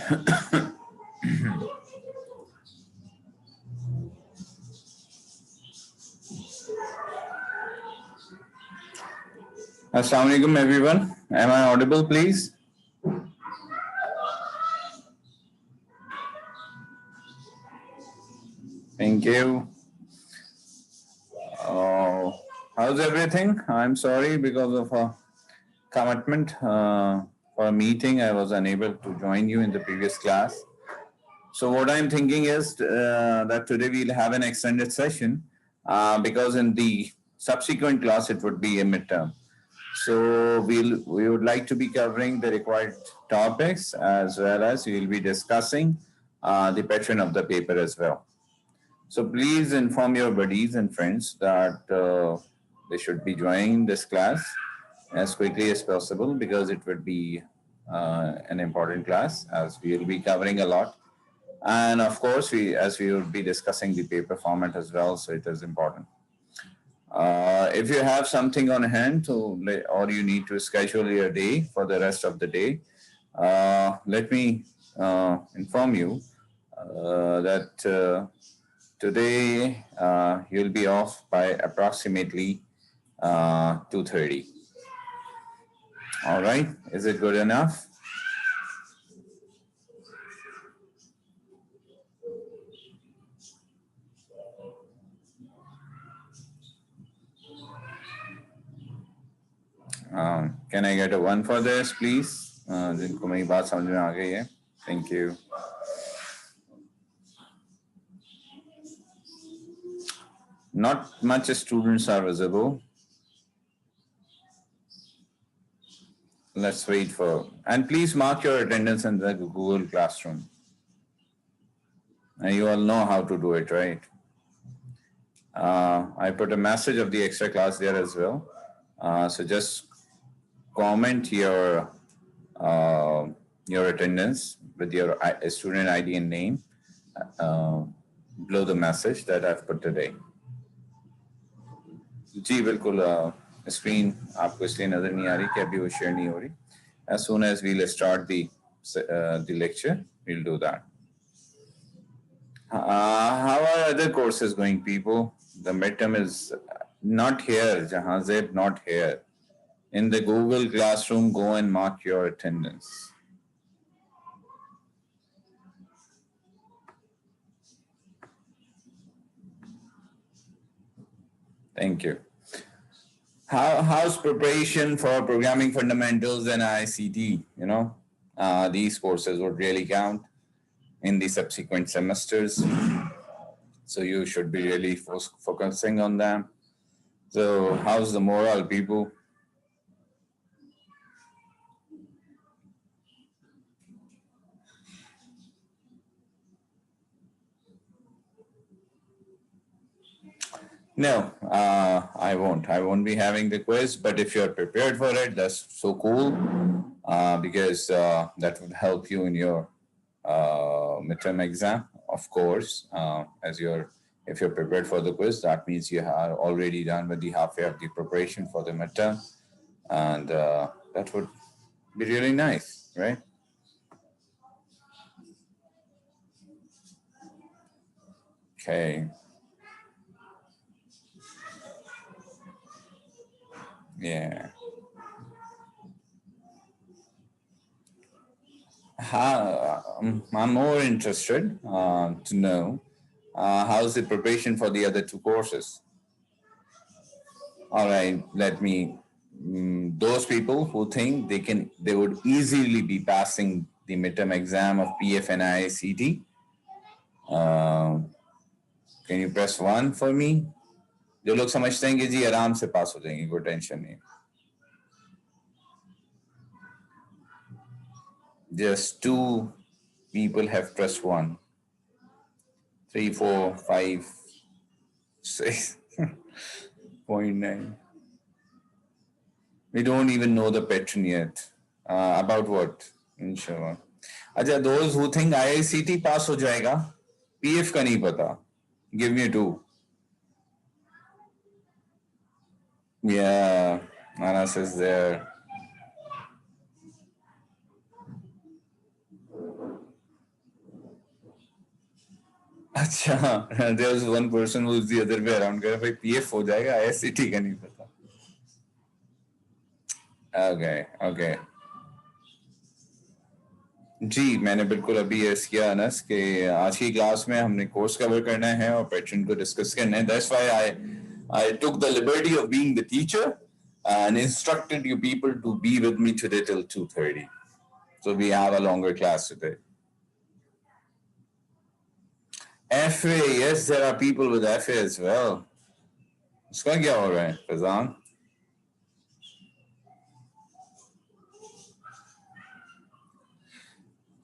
Assalamu alaikum everyone. Am I audible, please? Thank you. How's everything? I'm sorry because of a commitment for a meeting. I was unable to join you in the previous class. So what I'm thinking is that today we'll have an extended session because in the subsequent class it would be a midterm. So we would like to be covering the required topics as well as we will be discussing the pattern of the paper as well. So please inform your buddies and friends that they should be joining this class as quickly as possible because it would be an important class as we will be covering a lot. And of course, as we will be discussing the paper format as well, so it is important. If you have something on hand or you need to schedule your day for the rest of the day, let me inform you that today you'll be off by approximately 2:30. All right, is it good enough? Can I get a 1 for this, please? जिनको मेरी बात समझ में आ गई है. Thank you. Not much students are visible. Let's wait for, and please mark your attendance in the Google Classroom. And you all know how to do it, right? I put a message of the extra class there as well. So just comment your attendance with your student ID and name below the message that I've put today. जी बिल्कुल screen आपको इसलिए नजर नहीं आ रही कि अभी वो share नहीं हो रही. As soon as we'll start the lecture, we'll do that. How are other courses going, people? The midterm is not here, Jahazeb, not here. In the Google Classroom, go and mark your attendance. Thank you. How's preparation for programming fundamentals and ICT? You know, these courses would really count in the subsequent semesters. So you should be really focusing on them. So how's the morale, people? No, I won't. I won't be having the quiz, but if you're prepared for it, that's so cool because that would help you in your midterm exam, of course. If you're prepared for the quiz, that means you are already done with the halfway of the preparation for the midterm, and that would be really nice, right? Okay. Yeah. I'm more interested to know how's the preparation for the other two courses. All right, let me. Those people who think they would easily be passing the midterm exam of PF and ICT. Can you press 1 for me? जो लोग समझते हैं कि जी आराम से पास हो जाएंगे, कोई टेंशन नहीं. Just 2 people have pressed 1. 3, 4, 5, 6.9. We don't even know the pattern yet. About what? Inshallah. अच्छा, those who think IICT pass हो जाएगा, PF का नहीं पता. Give me 2. Yeah, Anas is there. अच्छा, there was one person who was the other way around. कह रहा भाई PF हो जाएगा, ISCT का नहीं पता. Okay, okay. जी, मैंने बिल्कुल अभी यस किया अनस कि आज की क्लास में हमने कोर्स कवर करना है और पैटर्न को डिस्कस करना है. That's why I took the liberty of being the teacher and instructed you people to be with me today till 2:30. So we have a longer class today. FA, yes, there are people with FA as well. उसका क्या हो रहा है, Faizan?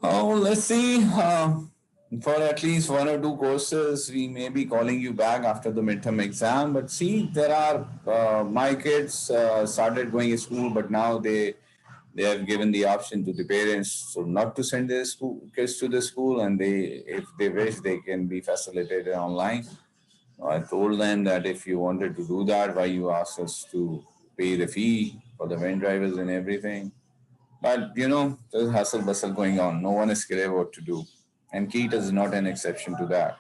Oh, let's see. For at least one or two courses, we may be calling you back after the midterm exam. But see, there are my kids started going to school, but now they have given the option to the parents so not to send their school kids to the school, and they, if they wish, they can be facilitated online. I told them that if you wanted to do that, why you asked us to pay the fee for the van drivers and everything? But you know, there's hustle bustle going on. No one is clear what to do. And Keat is not an exception to that.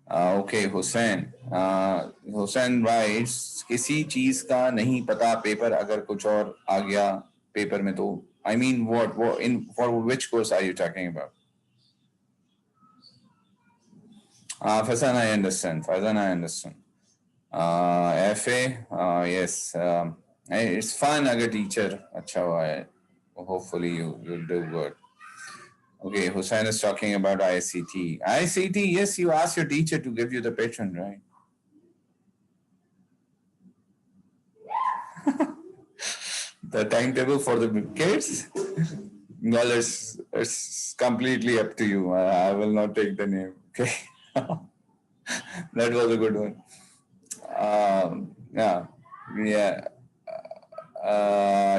Okay, Hussein. Hussein writes, किसी चीज का नहीं पता paper अगर कुछ और आ गया paper में तो I mean what in for which course are you talking about? Faizan, I understand. Faizan, I understand. FA, yes. It's fun अगर teacher अच्छा हुआ है. Hopefully you'll do good. Okay, Hussein is talking about ICT. ICT, yes, you ask your teacher to give you the patron, right? The timetable for the kids? Well, it's completely up to you. I will not take the name. Okay. That was a good one. Yeah. Yeah.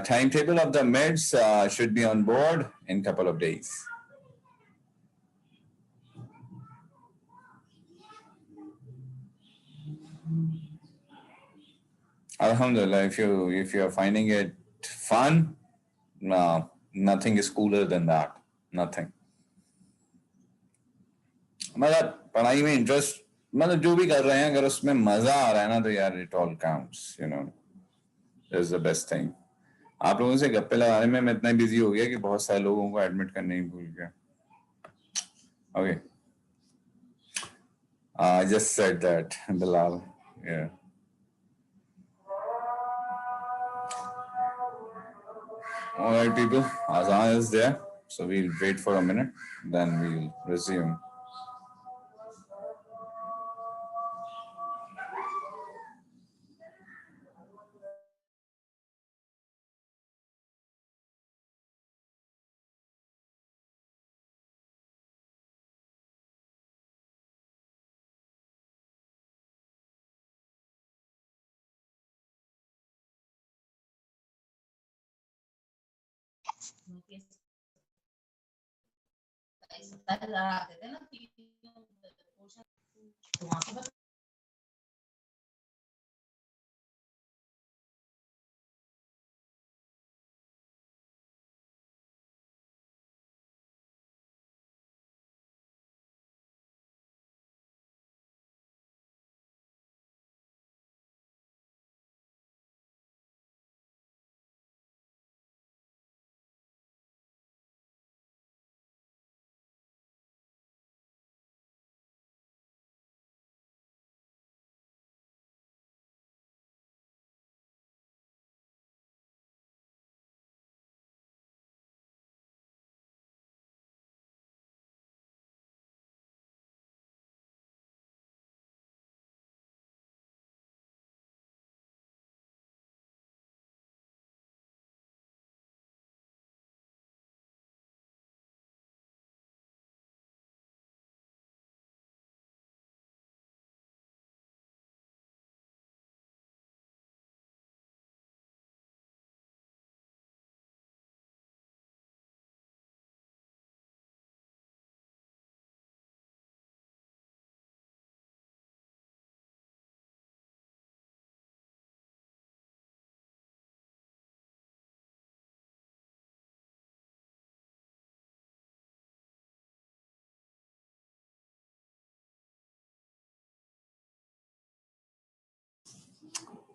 Timetable of the mids should be on board in a couple of days. Alhamdulillah, if you are finding it fun, no, nothing is cooler than that. Nothing. मतलब पढ़ाई में interest मतलब जो भी कर रहे हैं अगर उसमें मजा आ रहा है ना तो यार it all counts you know is the best thing. आप लोगों से गप्पे लगाने में मैं इतना बिजी हो गया कि बहुत सारे लोगों को एडमिट करने ही भूल गया. Okay, I just said that Bilal. Yeah alright people, Azan is there, so we'll wait for a minute, then we'll resume.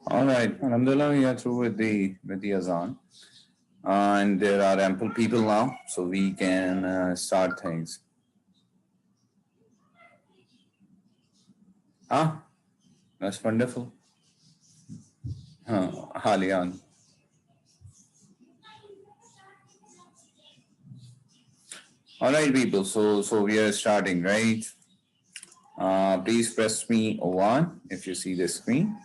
All right, Alhamdulillah, we are through with the azan, and there are ample people now, so we can start things. Ah, that's wonderful. Halian. All right, people. So we are starting, right? Please press me one if you see the screen.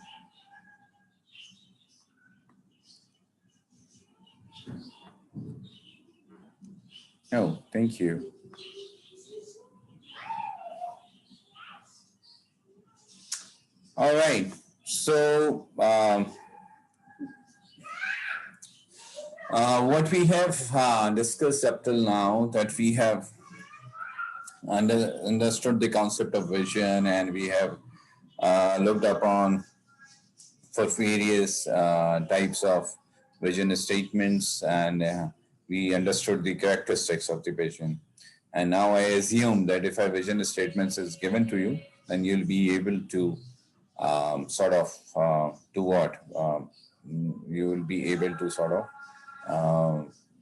Oh, thank you. All right. So what we have discussed up till now, that we have understood the concept of vision, and we have looked upon for various types of vision statements, and we understood the characteristics of the vision. And now I assume that if a vision statement is given to you, then you'll be able to sort of do what? You will be able to sort of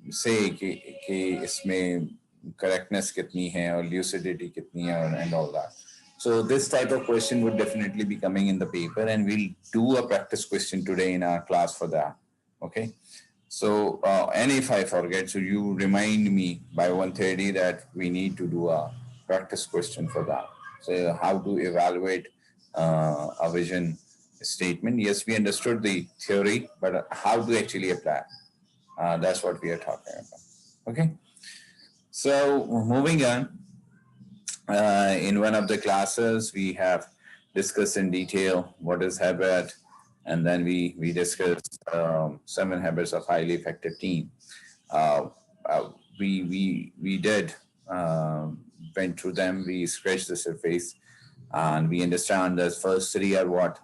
say कि इसमें correctness कितनी है और lucidity कितनी है and all that. So this type of question would definitely be coming in the paper, and we'll do a practice question today in our class for that. Okay. So and if I forget, so you remind me by 1:30 that we need to do a practice question for that. So how to evaluate a vision statement? Yes, we understood the theory, but how to actually apply? That's what we are talking about. Okay. So moving on, in one of the classes, we have discussed in detail what is habit, and then we discussed 7 habits of highly effective team. Uh, we did went through them. We scratched the surface, and we understand that first three are what.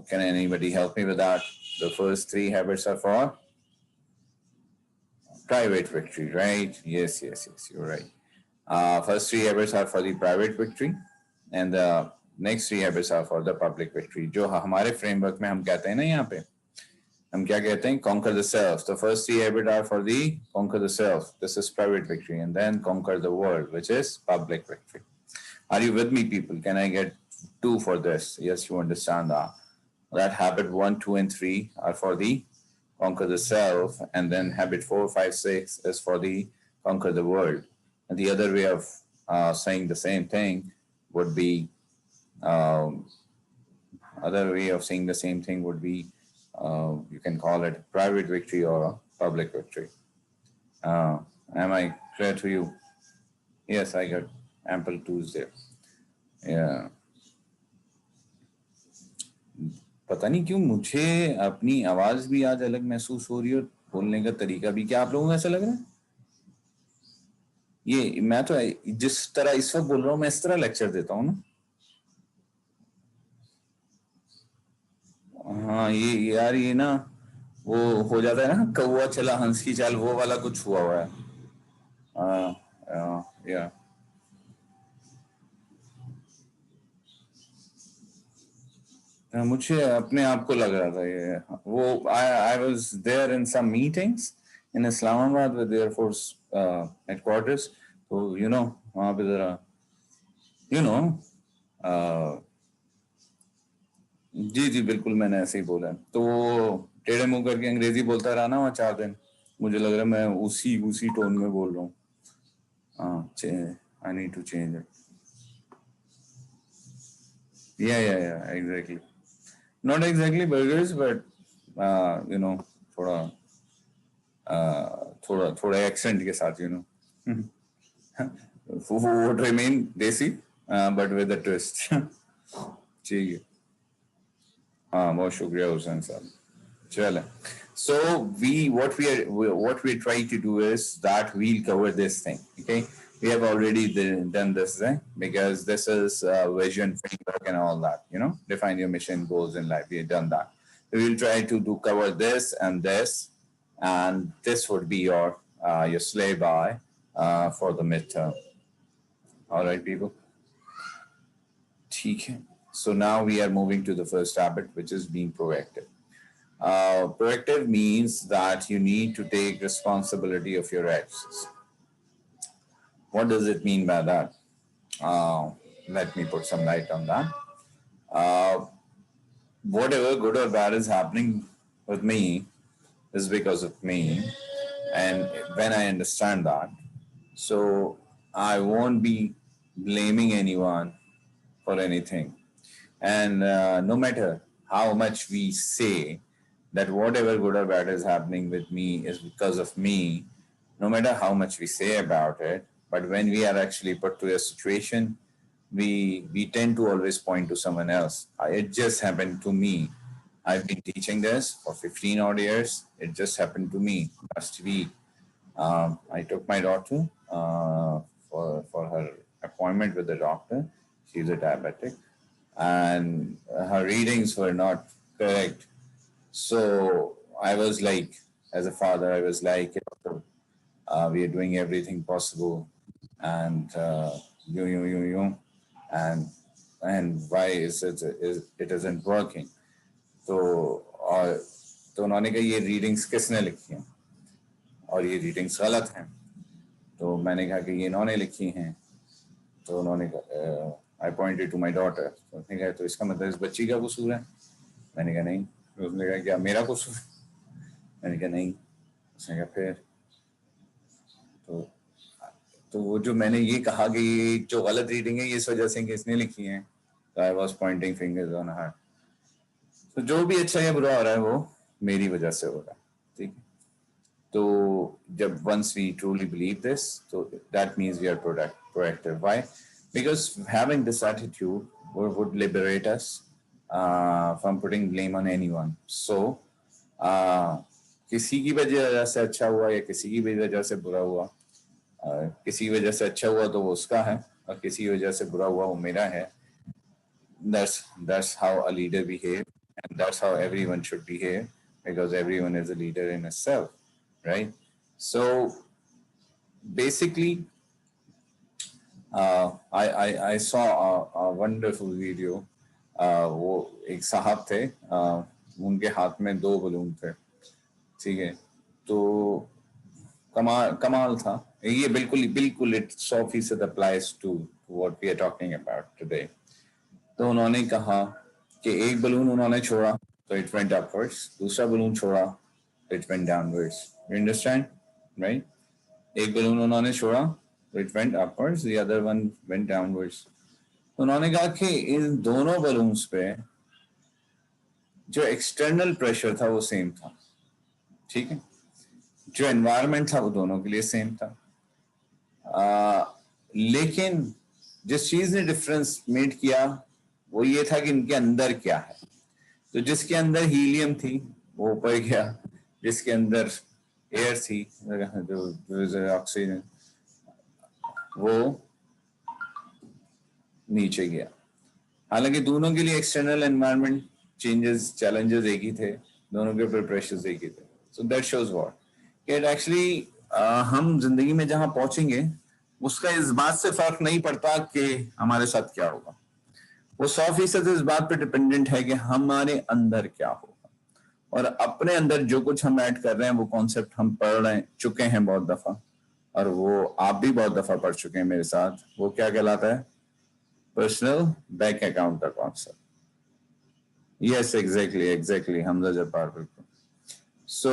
Can anybody help me with that? The first 3 habits are for private victory, right? Yes, yes, yes. You're right. First 3 habits are for the private victory, and the next 3 habits are for the public victory. जो हमारे framework में हम कहते हैं ना यहाँ पे हम क्या कहते हैं conquer the self. The first 3 habits are for the conquer the self. This is private victory, and then conquer the world, which is public victory. Are you with me, people? Can I get 2 for this? Yes, you understand that. That habit 1, 2, and 3 are for the conquer the self, and then habit 4, 5, 6 is for the conquer the world. And the other way of saying the same thing would be other way of saying the same thing would be you can call it private victory or public victory. Am I clear to you? Yes, I got ample tools there. Yeah. पता नहीं क्यों मुझे अपनी आवाज भी आज अलग महसूस हो रही है और बोलने का तरीका भी. क्या आप लोगों को ऐसा लग रहा है? ये मैं तो जिस तरह इस वक्त बोल रहा हूँ मैं इस तरह लेक्चर देता हूँ ना. हाँ ये यार ये ना वो हो जाता है ना कौवा चला हंस की चाल वो वाला कुछ हुआ हुआ है. या मुझे अपने आप को लग रहा था ये वो I was there in some meetings in Islamabad with air force headquarters. तो यू नो वहाँ पे जरा यू नो जी जी बिल्कुल मैंने ऐसे ही बोला. तो वो टेढ़े मुंह करके अंग्रेजी बोलता रहा ना वहाँ 4 दिन. मुझे लग रहा है मैं उसी उसी टोन में बोल रहा हूँ. हाँ I need to change it. Yeah, exactly. Not exactly burgers, but you know, थोड़ा थोड़ा accent के साथ, you know, would remain desi, but with a twist. ठीक है. हाँ बहुत शुक्रिया हुसैन साहब. चले. So what we try to do is that we'll cover this thing. Okay. We have already done this thing because this is vision framework and all that, you know, define your mission goals in life. We have done that. We will try to cover this, and this would be your syllabi for the midterm. All right, people. ठीक है. So now we are moving to the first habit, which is being proactive. Proactive means that you need to take responsibility of your actions. What does it mean by that? Uh, Let me put some light on that. Uh, Whatever good or bad is happening with me is because of me. And when I understand that, so I won't be blaming anyone for anything. And no matter how much we say that whatever good or bad is happening with me is because of me, no matter how much we say about it, but when we are actually put to a situation, we tend to always point to someone else. It just happened to me. I've been teaching this for 15 odd years. It just happened to me last week. I took my daughter for her appointment with the doctor. She's a diabetic, and her readings were not correct. So I was like, as a father, I was like, we are doing everything possible, and you, and why it isn't working? तो और तो उन्होंने कहा ये readings किसने लिखी हैं और ये रीडिंग्स गलत हैं. तो मैंने कहा कि ये इन्होंने लिखी हैं. तो उन्होंने I pointed to my daughter. तो उसने कहा तो इसका मतलब इस बच्ची का कसूर है. मैंने कहा नहीं. तो उसने कहा क्या मेरा कसूर? मैंने कहा नहीं. उसने कहा फिर तो वो जो मैंने ये कहा कि ये जो गलत रीडिंग है ये इस वजह से कि इसने लिखी है. तो I was Poynting fingers on her. तो जो भी अच्छा या बुरा हो रहा है वो मेरी वजह से हो रहा है. ठीक है. तो जब once we truly believe this, so that means we are proactive. Why? Because having this attitude would liberate us from putting blame on anyone. So किसी की वजह से अच्छा हुआ या किसी की वजह से बुरा हुआ, किसी वजह से अच्छा हुआ तो वो उसका है और किसी वजह से बुरा हुआ वो मेरा है. That's how a leader behave, and that's how everyone should behave, because everyone is a leader in itself, right? So basically, I saw a wonderful video. वो एक साहब थे, उनके हाथ में 2 बलून थे. ठीक है. तो कमाल था ये. बिल्कुल it 100% applies to what we are talking about today. तो उन्होंने कहा कि एक बलून उन्होंने छोड़ा तो it went upwards, दूसरा बलून छोड़ा तो it went downwards. You understand, right? एक बलून उन्होंने छोड़ा तो it went upwards, the other one went downwards. तो उन्होंने कहा कि इन दोनों बलून्स पे जो एक्सटर्नल प्रेशर था वो सेम था. ठीक है. जो एनवायरनमेंट था वो दोनों के लिए सेम था. लेकिन जिस चीज ने डिफरेंस मेड किया वो ये था कि इनके अंदर क्या है. तो जिसके अंदर हीलियम थी वो ऊपर गया, जिसके अंदर एयर थी जो ऑक्सीजन वो नीचे गया. हालांकि दोनों के लिए एक्सटर्नल एनवायरनमेंट चैलेंजेस एक ही थे, दोनों के ऊपर प्रेशर्स एक ही थे. So that shows what it actually हम जिंदगी में जहां पहुंचेंगे उसका इस बात से फर्क नहीं पड़ता कि हमारे साथ क्या होगा. वो 100% इस बात पे डिपेंडेंट है कि हमारे अंदर क्या होगा, और अपने अंदर जो कुछ हम ऐड कर रहे हैं वो कॉन्सेप्ट हम पढ़ चुके हैं बहुत दफा, और वो आप भी बहुत दफा पढ़ चुके हैं मेरे साथ. वो क्या कहलाता है? पर्सनल बैंक अकाउंट का concept. Yes, exactly Hamza Jabbar, बिल्कुल. सो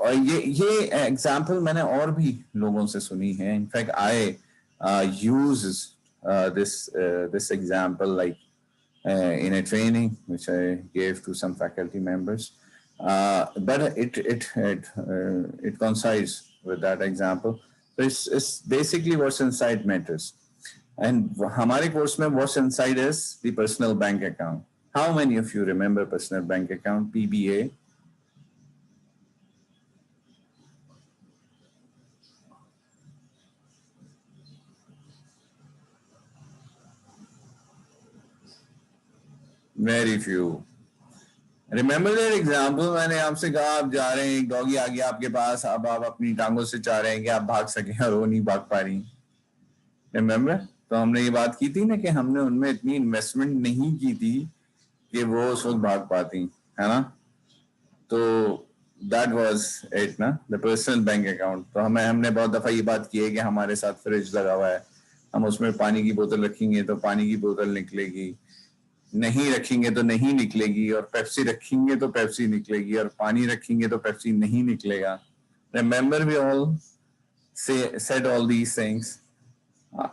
और ये एग्जाम्पल मैंने और भी लोगों से सुनी है. In fact I use this example like in a training which I gave to some faculty members, but it coincides with that example. So it's basically what's inside matters, and हमारे course में what's inside is the personal bank account. How many of you remember personal bank account, PBA? Very few. Remember that example? मैंने आपसे कहा आप जा रहे हैं, एक डॉगी आ गया आपके पास, अब आप अपनी टांगों से चाह रहे हैं कि आप भाग सकें और वो नहीं भाग पा रही. Remember? तो हमने ये बात की थी ना कि हमने उनमें इतनी इन्वेस्टमेंट नहीं की थी कि वो उस वक्त भाग पाती, है ना। तो दैट वाज इट ना, द पर्सनल बैंक अकाउंट। तो हमने बहुत दफा ये बात की है कि हमारे साथ फ्रिज लगा हुआ है, हम उसमें पानी की बोतल रखेंगे तो पानी की बोतल निकलेगी, नहीं रखेंगे तो नहीं निकलेगी, और पेप्सी रखेंगे तो पेप्सी निकलेगी, और पानी रखेंगे तो पेप्सी नहीं निकलेगा। Remember we all said all these things.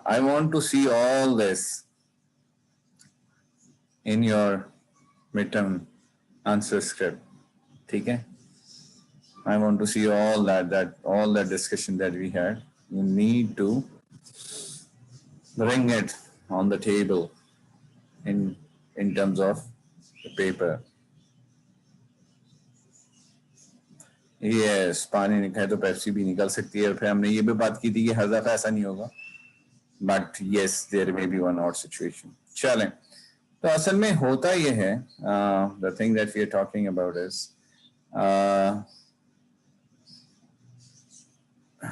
I want to see all this in your midterm answer script. ठीक है? I want to see all that discussion that we had. You need to bring it on the table in terms of the paper. Yes, पानी निकले तो Pepsi भी निकल सकती है। फिर हमने ये भी बात की थी कि हर दफा ऐसा नहीं होगा, but yes, there may be one odd situation. चलें, तो असल में होता ये है, the thing that we are talking about is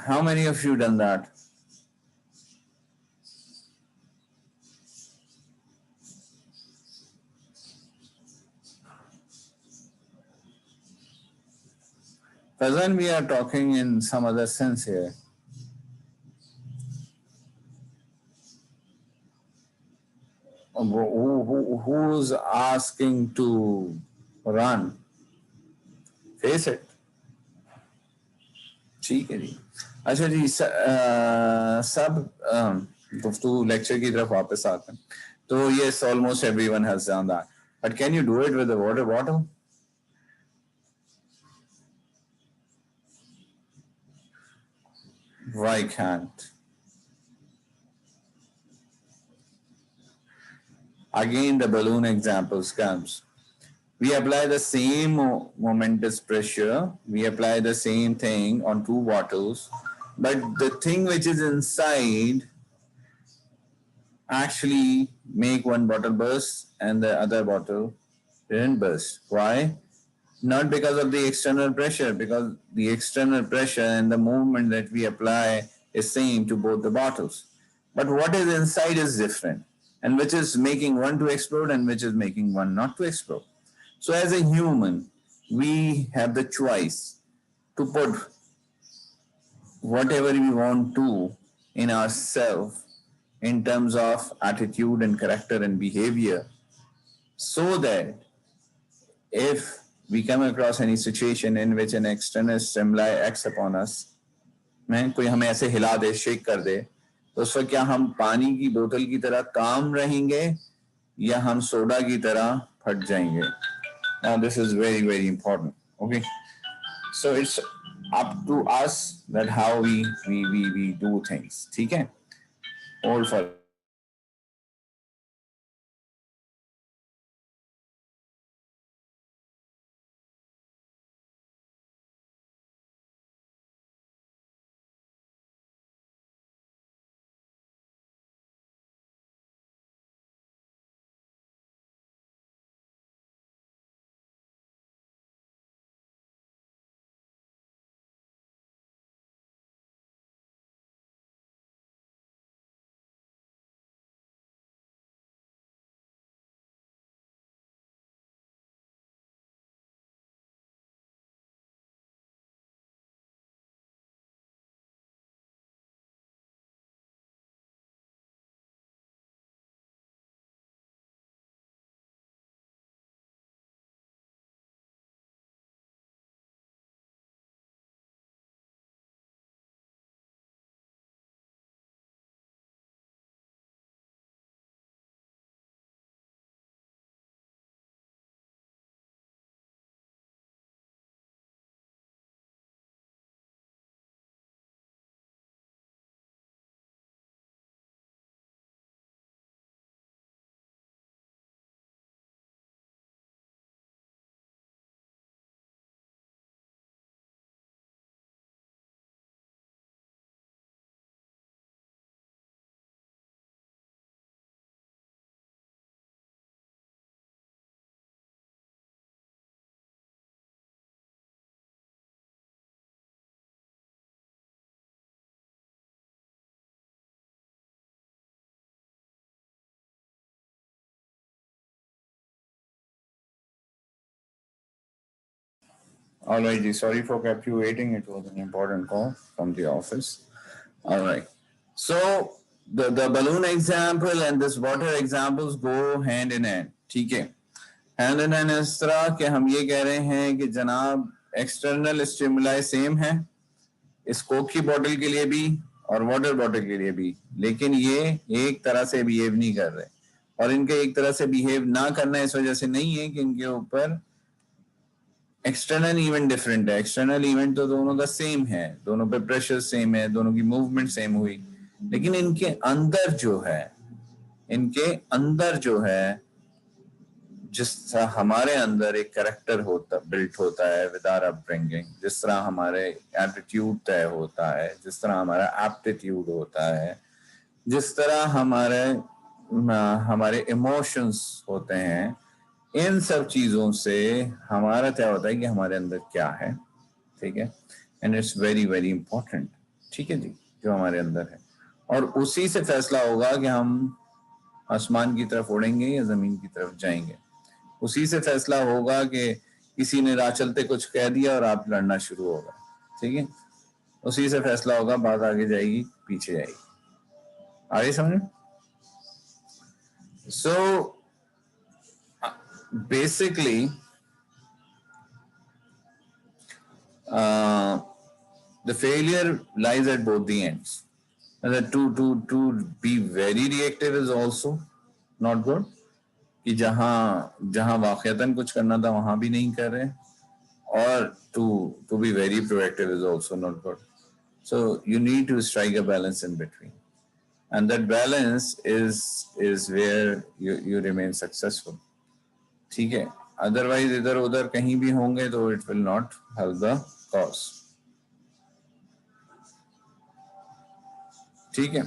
how many of you done that? Fazan, we are talking in some other sense here. Who's asking to run? Face it. ठीक है जी। अच्छा जी, सब गुफ्तगू लेक्चर की तरफ वापस आते हैं। तो yes, almost everyone has done that. But can you do it with a water bottle? Why can't? Again, the balloon examples comes. We apply the same momentous pressure. We apply the same thing on two bottles, but the thing which is inside actually make one bottle burst and the other bottle didn't burst. Why? Not because of the external pressure, because the external pressure and the movement that we apply is same to both the bottles. But what is inside is different, and which is making one to explode and which is making one not to explode. So as a human, we have the choice to put whatever we want to in ourselves in terms of attitude and character and behavior, so that if we come across any situation in which an external stimuli acts upon us, मैं कोई हमें ऐसे हिला दे, shake कर दे, तो उस वक्त क्या हम पानी की बोतल की तरह काम रहेंगे या हम सोडा की तरह फट जाएंगे? Now this is very, very important. Okay, so it's up to us that how we do things. ठीक है? All for All right, ji. Sorry for kept you waiting. It was an important call from the office. All right. So the balloon example and this water examples go hand in hand. ठीक है. Hand in hand इस तरह कि हम ये कह रहे हैं कि जनाब एक्सटर्नल स्टिमुलाई सेम है इस कोक की बोतल के लिए भी और वाटर बॉटल के लिए भी, लेकिन ये एक तरह से बिहेव नहीं कर रहे, और इनके एक तरह से बिहेव ना करना इस वजह से नहीं है कि इनके ऊपर एक्सटर्नल इवेंट डिफरेंट है. एक्सटर्नल इवेंट तो दोनों का सेम है, दोनों पे प्रेशर सेम है, दोनों की मूवमेंट सेम हुई, लेकिन इनके अंदर जो है जिस तरह हमारे अंदर एक कैरेक्टर बिल्ट होता है विद आवर अपब्रिंगिंग, जिस तरह हमारे एटीट्यूड तय होता है, जिस तरह हमारा एप्टीट्यूड होता है, जिस तरह हमारे इमोशंस होते हैं, इन सब चीजों से हमारा तय होता है कि हमारे अंदर क्या है. ठीक है. And it's very very important. ठीक है जी, जो हमारे अंदर है, और उसी से फैसला होगा कि हम आसमान की तरफ उड़ेंगे या जमीन की तरफ जाएंगे. उसी से फैसला होगा कि किसी ने राह चलते कुछ कह दिया और आप लड़ना शुरू होगा. ठीक है. उसी से फैसला होगा, बात आगे जाएगी पीछे जाएगी. आगे समझे. सो basically the failure lies at both the ends. And to be very reactive is also not good. कि जहां वाकईतन कुछ करना था वहां भी नहीं कर रहे, और to be very proactive is also not good. So you need to strike a balance in between, and that balance is where you remain successful. ठीक है. अदरवाइज इधर उधर कहीं भी होंगे तो it will not help the cause. ठीक है.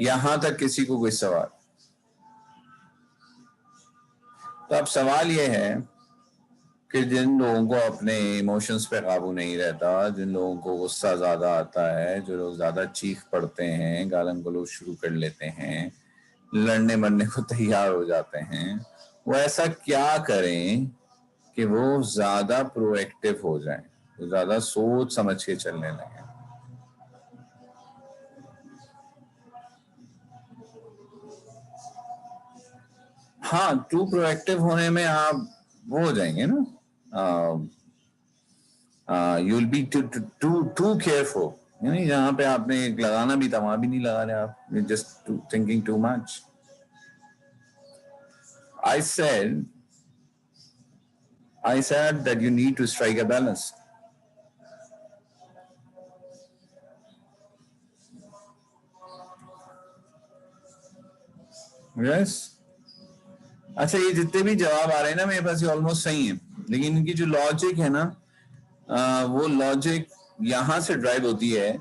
यहां तक किसी को कोई सवाल? तो अब सवाल यह है कि जिन लोगों को अपने इमोशंस पे काबू नहीं रहता, जिन लोगों को गुस्सा ज्यादा आता है, जो लोग ज्यादा चीख पड़ते हैं, गालन गलौज शुरू कर लेते हैं, लड़ने मरने को तैयार हो जाते हैं, वो ऐसा क्या करें कि वो ज्यादा प्रोएक्टिव हो जाएं, वो ज्यादा सोच समझ के चलने लगे. हाँ, टू प्रोएक्टिव होने में आप वो हो जाएंगे ना, you will be too careful. यानी जहां पे आपने लगाना भी था वहां भी नहीं लगा रहे आप, just thinking too much. I said that you need to strike a balance. Yes. अच्छा, ये जितने भी जवाब आ रहे हैं ना मेरे पास, ये ऑलमोस्ट सही है, लेकिन इनकी जो लॉजिक है ना, वो लॉजिक यहां से ड्राइव होती है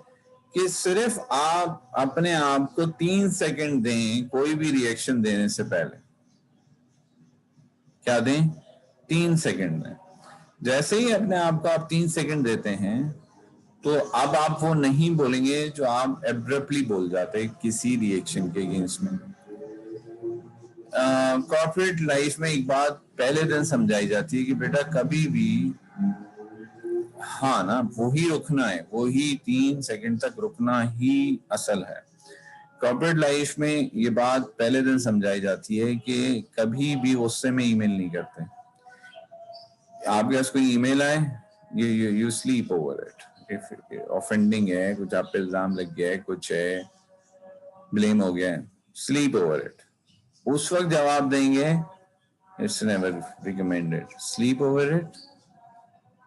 कि सिर्फ आप अपने आप को 3 सेकंड दें कोई भी रिएक्शन देने से पहले. क्या दें? 3 सेकंड में. जैसे ही अपने आप को आप 3 सेकंड देते हैं, तो अब आप वो नहीं बोलेंगे जो आप एब्रप्टली बोल जाते हैं किसी रिएक्शन के अगेंस्ट में. कॉर्पोरेट लाइफ में एक बात पहले दिन समझाई जाती है कि बेटा कभी भी हाँ ना, वो ही रुकना है, वो ही 3 सेकंड तक रुकना ही असल है. कॉर्पोरेट लाइफ में ये बात पहले दिन समझाई जाती है कि कभी भी गुस्से में ईमेल नहीं करते. आपके पास कोई ईमेल आए, you sleep over it. If offending है, कुछ आप पे इल्जाम लग गया है, कुछ है, ब्लेम हो गया है, स्लीप ओवर इट. उस वक्त जवाब देंगे, it's never recommended. Sleep over it,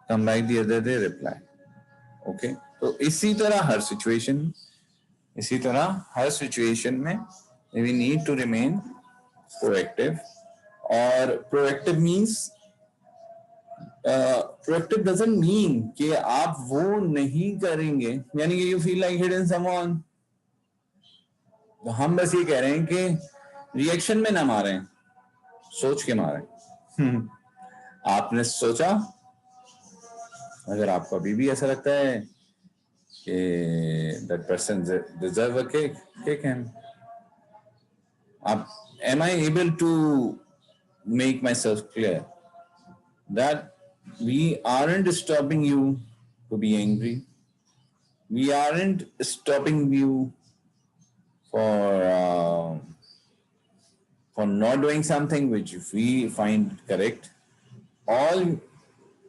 come back the other day, reply. Okay. तो इसी तरह हर सिचुएशन में we need to remain proactive. और proactive means proactive doesn't mean कि आप वो नहीं करेंगे, यानी कि you feel like hitting someone. तो हम बस ये कह रहे हैं कि रिएक्शन में ना मारें, सोच के मारें. आपने सोचा, अगर आपको अभी भी ऐसा लगता है कि that person deserve a kick him. Am I able to make myself clear? that we aren't stopping you to be angry. We aren't stopping you for for not doing something which we find correct. All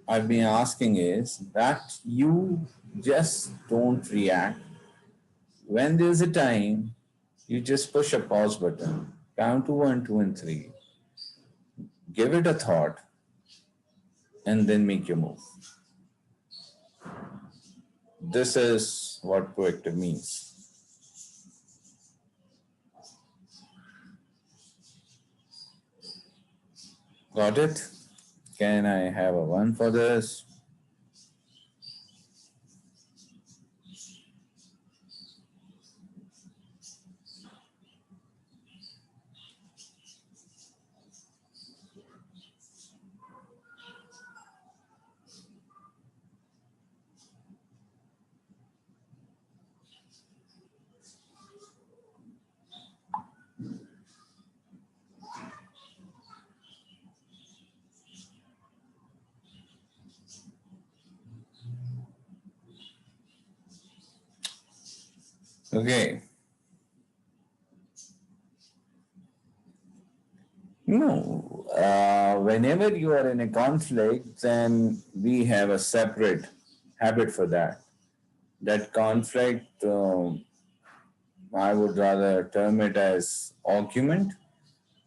I've been asking is that you just don't react. When there's a time, you just push a pause button, count to one, two, and three, give it a thought, and then make your move. This is what proactive means. Got it? Can I have a one for this? Okay. No, whenever you are in a conflict, then we have a separate habit for that. That conflict, I would rather term it as argument.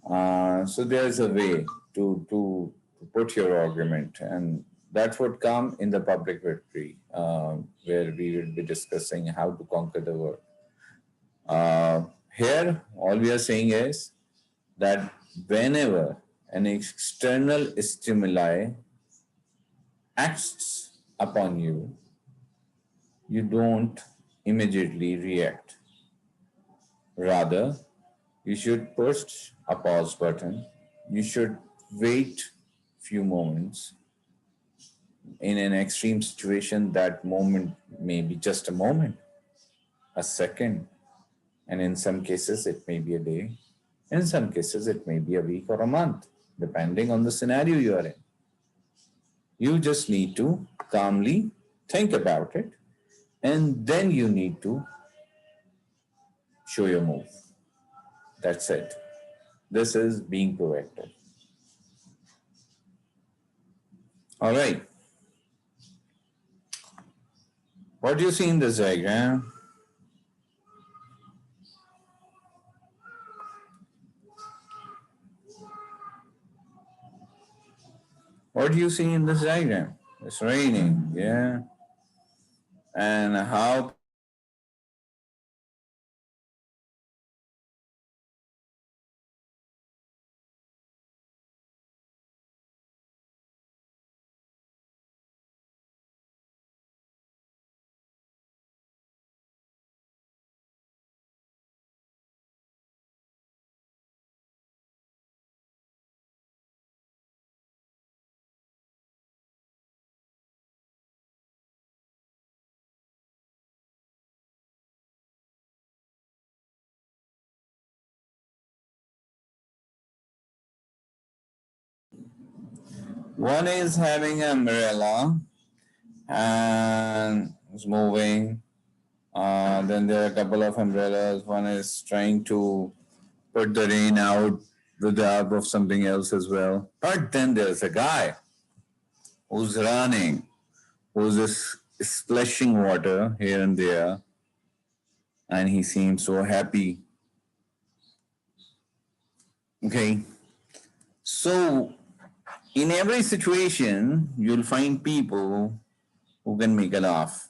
So there's a way to put your argument, and that would come in the public victory, where we will be discussing how to conquer the world. Here, all we are saying is that whenever an external stimuli acts upon you, you don't immediately react. Rather, you should push a pause button. You should wait few moments. In an extreme situation, that moment may be just a moment, a second, and in some cases it may be a day. In some cases it may be a week or a month, depending on the scenario you are in. You just need to calmly think about it, and then you need to show your move. That's it. This is being proactive. All right. What do you see in this diagram? What do you see in this diagram? It's raining, yeah. And how one is having an umbrella and is moving. Then there are a couple of umbrellas. One is trying to put the rain out with the help of something else as well. But then there's a guy who's running, who's just splashing water here and there, and he seems so happy. Okay. So, in every situation, you'll find people who can make a laugh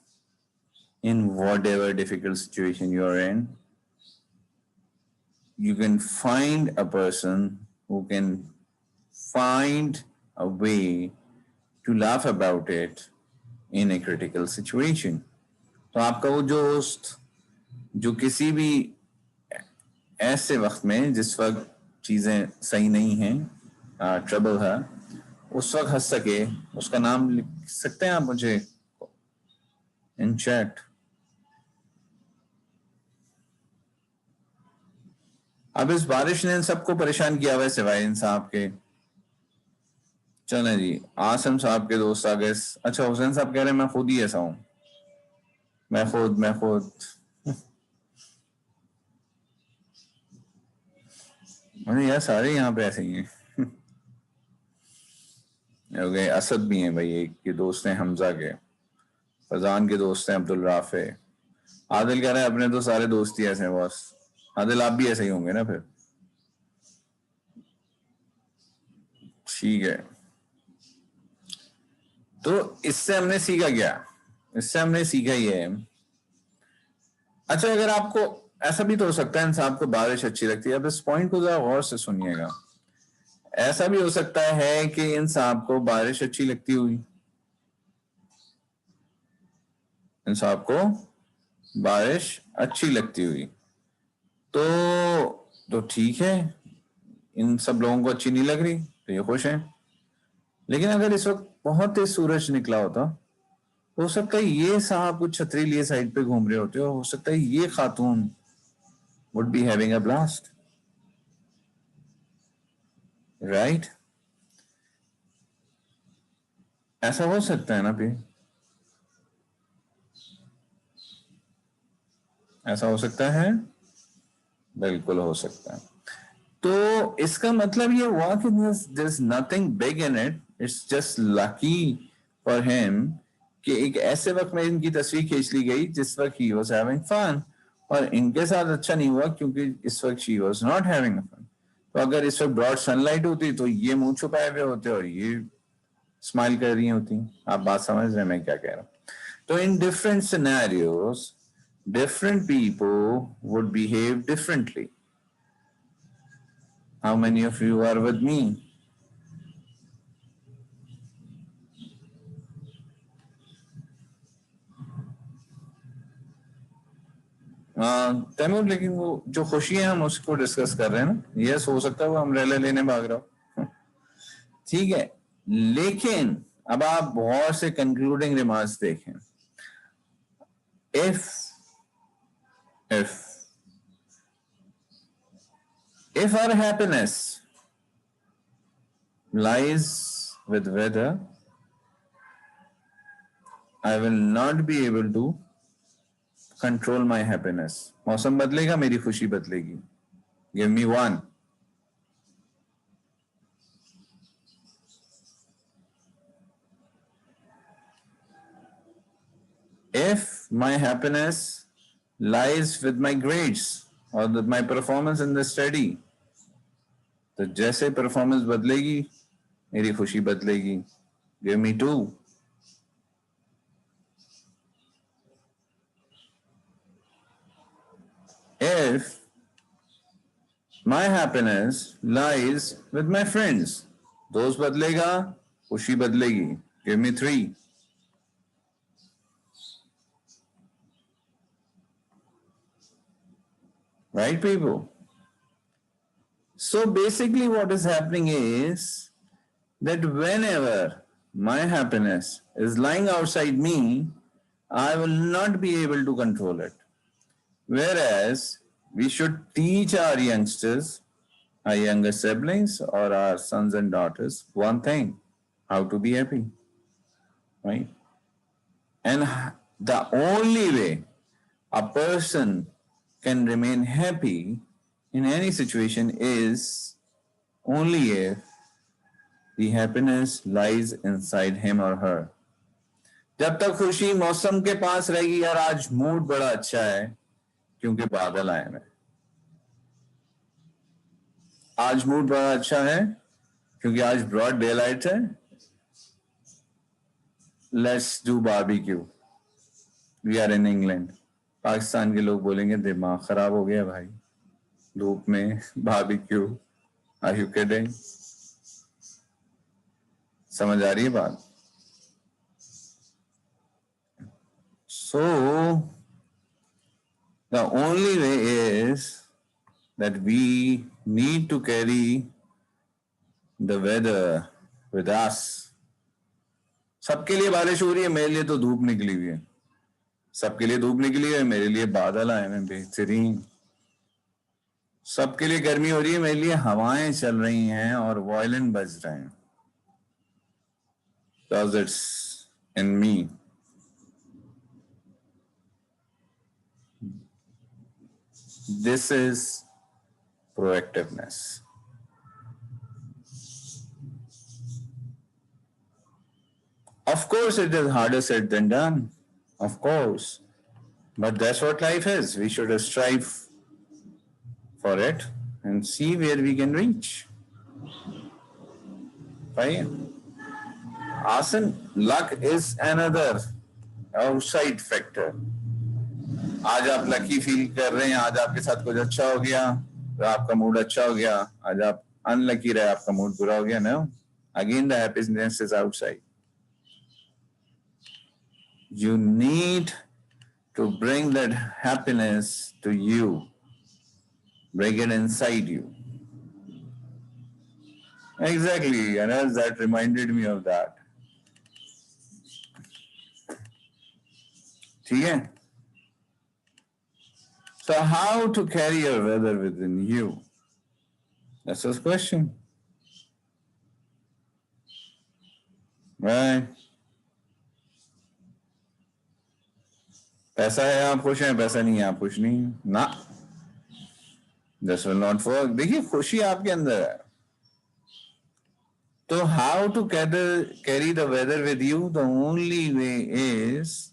in whatever difficult situation you're in. You can find a person who can find a way to laugh about it in a critical situation. तो आपका वो दोस्त जो किसी भी ऐसे वक्त में जिस वक्त चीज़ें सही नहीं हैं, ट्रबल है, उस वक्त हंस सके, उसका नाम लिख सकते हैं आप मुझे इन चैट? अब इस बारिश ने सबको परेशान किया हुआ है सिवाय इन साहब के. चले जी, आसम साहब के दोस्त आ गए। अच्छा, हुसैन साहब कह रहे हैं मैं खुद ही ऐसा हूं। मैं खुद अरे यार, सारे यहाँ पे ऐसे ही हैं। हो गए, असद भी हैं भाई, एक के दोस्त हैं हमजा के, फजान के दोस्त हैं अब्दुल राफे। आदिल कह रहे हैं अपने तो सारे दोस्त ही ऐसे हैं बॉस। आदिल, आप भी ऐसे ही होंगे ना फिर। ठीक है, तो इससे हमने सीखा क्या? इससे हमने सीखा ये, अच्छा अगर आपको, ऐसा भी तो हो सकता है इंसान को बारिश अच्छी लगती है। अब इस पॉइंट को जरा गौर से सुनिएगा। ऐसा भी हो सकता है कि इंसान को बारिश अच्छी लगती हुई, इंसान को बारिश अच्छी लगती हुई, तो ठीक है, इन सब लोगों को अच्छी नहीं लग रही तो ये खुश हैं। लेकिन अगर इस वक्त बहुत तेज सूरज निकला होता, हो सकता है ये साहब कुछ छतरी लिए साइड पे घूम रहे होते, हो सकता है ये खातून would be having a blast, right? ऐसा हो सकता है ना भी, ऐसा हो सकता है, बिल्कुल हो सकता है। तो इसका मतलब ये हुआ कि there's nothing big in it, it's just lucky for him कि एक ऐसे वक्त में इनकी तस्वीर खींच ली गई जिस वक्त he was having fun, और इनके साथ अच्छा नहीं हुआ क्योंकि इस वक्त she was not having fun। तो अगर इस वक्त ब्रॉड सनलाइट होती तो ये मुंह छुपाए हुए होते और ये स्माइल कर रही होती। आप बात समझ रहे हैं मैं क्या कह रहा हूँ? तो in different scenarios different people would behave differently. How many of you are with me? Taimur, लेकिन वो जो खुशी है हम उसको डिस्कस कर रहे हैं ना। यस, हो सकता है वो अम्ब्रेला लेने भाग रहा हो। ठीक है, लेकिन अब आप बहुत से कंक्लूडिंग रिमार्क्स देखें। If if our happiness lies with weather, I will not be able to control my happiness. मौसम बदलेगा, मेरी खुशी बदलेगी। Give me one. If my happiness lies with my grades or my performance in the study, तो जैसे performance बदलेगी मेरी खुशी बदलेगी। Give me two. If my happiness lies with my friends, दोस्त बदलेगा, खुशी बदलेगी। Give me three. Right, people? So basically what is happening is that whenever my happiness is lying outside me, I will not be able to control it. Whereas we should teach our youngsters, our younger siblings, or our sons and daughters one thing: how to be happy, right? And the only way a person can remain happy in any situation is only if the happiness lies inside him or her. जब तक खुशी मौसम के पास रहेगी, यार आज mood बड़ा अच्छा है क्योंकि बादल आए हैं, आज मूड बड़ा अच्छा है क्योंकि आज ब्रॉड डे लाइट है, let's do barbecue, we are in England. Pakistan के लोग बोलेंगे दिमाग खराब हो गया भाई, धूप में बारबेक्यू, आर यू किडिंग? समझ आ रही है बात? So the only way is that we need to carry the weather with us. सबके लिए बारिश हो रही है, मेरे लिए तो धूप निकली हुई है। सबके लिए धूप निकली है, मेरे लिए बादल आए हैं बेहतरीन। सबके लिए गर्मी हो रही है, मेरे लिए हवाएं चल रही हैं और वायलिन बज रहे हैं। because it's in me. This is proactiveness. Of course, it is harder said than done. Of course. But that's what life is. We should strive for it and see where we can reach. Right? Asan, luck is another outside factor. आज आप lucky feel कर रहे हैं, आज आपके साथ कुछ अच्छा हो गया, तो आपका मूड अच्छा हो गया. आज आप अनलकी रहे, आपका मूड बुरा हो गया. No, again the happiness is outside. You need to bring that happiness to you, bring it inside you. Exactly, and that reminded me of that. ठीक है? So how to carry your weather within you? That's the question. Right? पैसा है आप खुश हैं, पैसा नहीं है आप खुश नहीं ना. This will not work. देखिए खुशी आपके अंदर है. So how to carry the weather with you? The only way is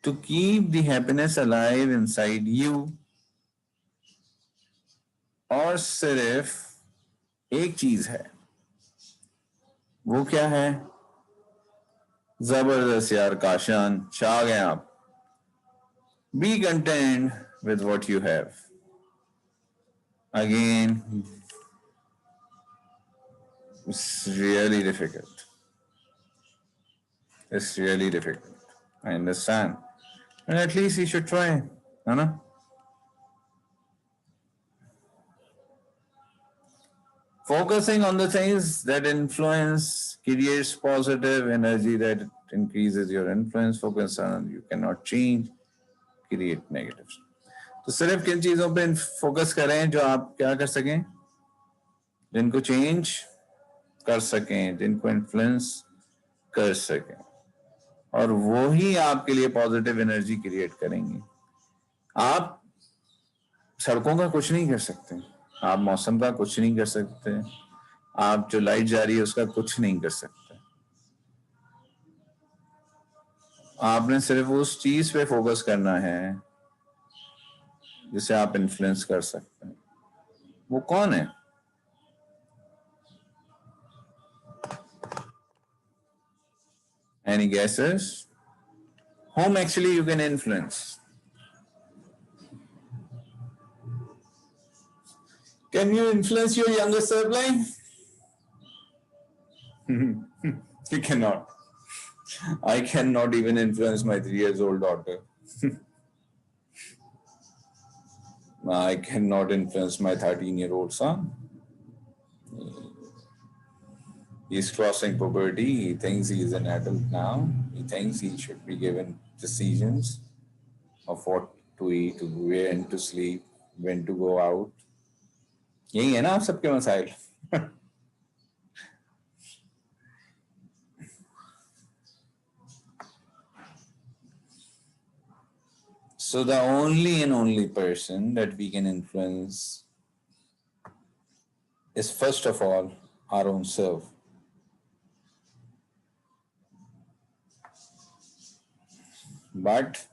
to keep the happiness alive inside you. और सिर्फ एक चीज है, वो क्या है? जबरदस्त यार काशान, छा गए आप. Be content with what you have. Again, it's really difficult. It's really difficult. I understand. And at least you should try, है ना? Focusing on the things that influence creates positive energy that increases your influence. Focus on you cannot change, create negatives. तो सिर्फ किन चीजों पे focus करें जो आप क्या कर सकें, जिनको चेंज कर सकें, जिनको इन्फ्लुएंस कर सकें, और वो ही आपके लिए पॉजिटिव एनर्जी क्रिएट करेंगे. आप सड़कों का कुछ नहीं कर सकते, आप मौसम का कुछ नहीं कर सकते, आप जो लाइट जा रही है उसका कुछ नहीं कर सकते. आपने सिर्फ उस चीज पे फोकस करना है जिसे आप इन्फ्लुएंस कर सकते हैं. वो कौन है? Any guesses? Whom actually you can influence? Can you influence your younger sibling? You cannot. I cannot even influence my 3 years old daughter. I cannot influence my 13-year-old son. He's crossing puberty. He thinks he's an adult now. He thinks he should be given decisions of what to eat, when to sleep, when to go out. यही है ना आप सबके मसाइल. So the only and only person that we can influence is first of all our own self. But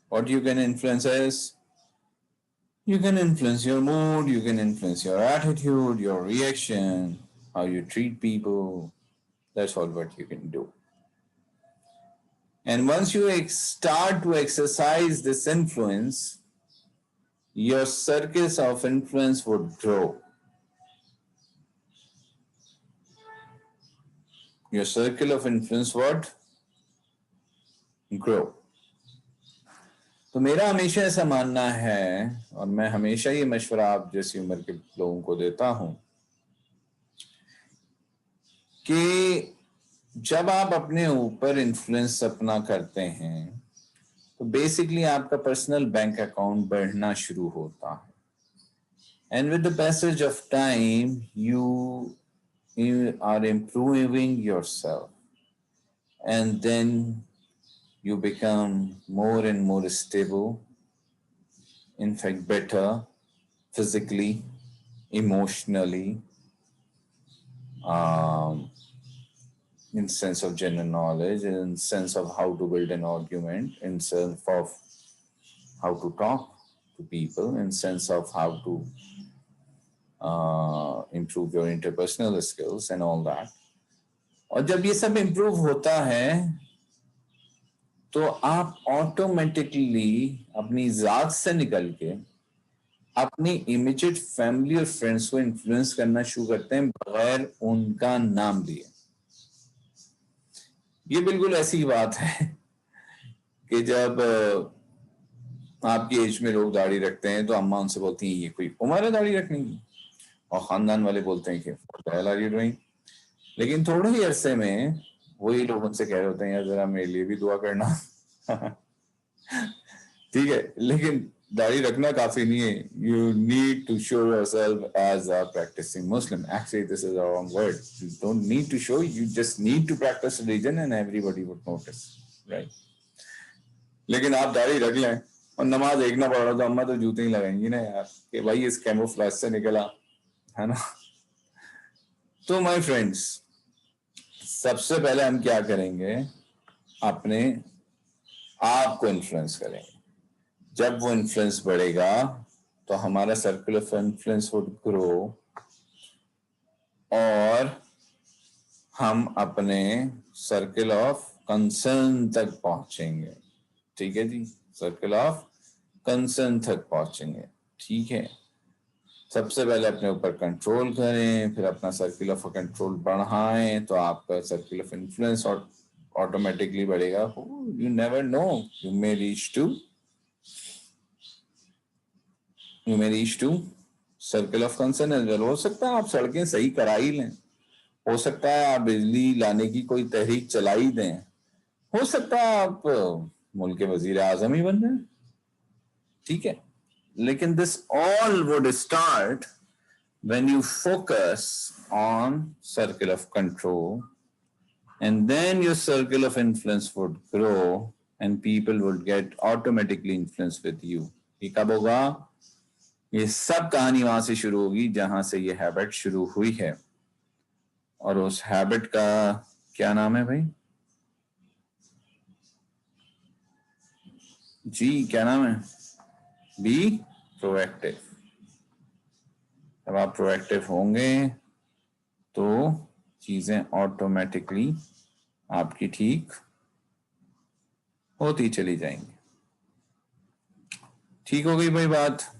what you can influence is, you can influence your mood, you can influence your attitude, your reaction, how you treat people. That's all what you can do. And once you start to exercise this influence, your circles of influence would grow. Your circle of influence would grow. तो मेरा हमेशा ऐसा मानना है, और मैं हमेशा ये मशवरा आप जैसी उम्र के लोगों को देता हूं, कि जब आप अपने ऊपर इन्फ्लुएंस अपना करते हैं तो बेसिकली आपका पर्सनल बैंक अकाउंट बढ़ना शुरू होता है. And with the passage of time, you are improving yourself. And then you become more and more stable, in fact, better physically, emotionally, um, in sense of general knowledge, in sense of how to build an argument, in sense of how to talk to people, in sense of how to improve your interpersonal skills and all that. और जब ये सब improve होता है तो आप automatically अपनी जात से निकल के अपनी इमीडिएट फैमिली और फ्रेंड्स को इन्फ्लुएंस करना शुरू करते हैं बगैर उनका नाम लिए. ये बिल्कुल ऐसी बात है कि जब आपकी एज में लोग दाढ़ी रखते हैं तो अम्मा उनसे बोलती हैं ये कोई उम्र है दाढ़ी रखने की, और खानदान वाले बोलते हैं कि what the hell are you doing? लेकिन थोड़े ही अरसे में वही लोग उनसे कह रहे होते हैं यार जरा मेरे लिए भी दुआ करना. ठीक है, लेकिन दाढ़ी रखना काफी नहीं है. You need to show yourself as a practising Muslim. Actually this is a wrong word. You don't need to show, you just need to practise religion and everybody would notice, right? लेकिन आप दाढ़ी रख लें और नमाज एक ना पढ़ रहा तो अम्मा तो जूते ही लगाएंगी ना यार कि भाई इस कैमोफ्लेज से निकला, है ना? तो माय फ्रेंड्स, सबसे पहले हम क्या करेंगे, अपने आप को इन्फ्लुएंस करेंगे. जब वो इन्फ्लुएंस बढ़ेगा तो हमारा circle of influence would grow और हम अपने सर्कल ऑफ कंसर्न तक पहुंचेंगे. ठीक है जी, सर्कल ऑफ कंसर्न तक पहुंचेंगे. ठीक है, सबसे पहले अपने ऊपर कंट्रोल करें, फिर अपना सर्कल ऑफ कंट्रोल बढ़ाएं तो आपका सर्कल ऑफ इन्फ्लुएंस और ऑटोमेटिकली बढ़ेगा. You never know, you may reach to circle of concern as well. हो सकता है आप सड़कें सही करा ही लें, हो सकता है आप बिजली लाने की कोई तहरीक चला ही दें, हो सकता है आप मुल्क के वजीर आजम ही बन जाए. ठीक है, लेकिन this all would start when you focus on circle of control, and then your circle of influence would grow and people would get automatically influenced with you. ये कब होगा? ये सब कहानी वहां से शुरू होगी जहां से ये हैबिट शुरू हुई है. और उस हैबिट का क्या नाम है भाई? जी क्या नाम है? Be proactive. जब आप प्रोएक्टिव होंगे तो चीजें ऑटोमेटिकली आपकी ठीक होती चली जाएंगी. ठीक हो गई भाई बात?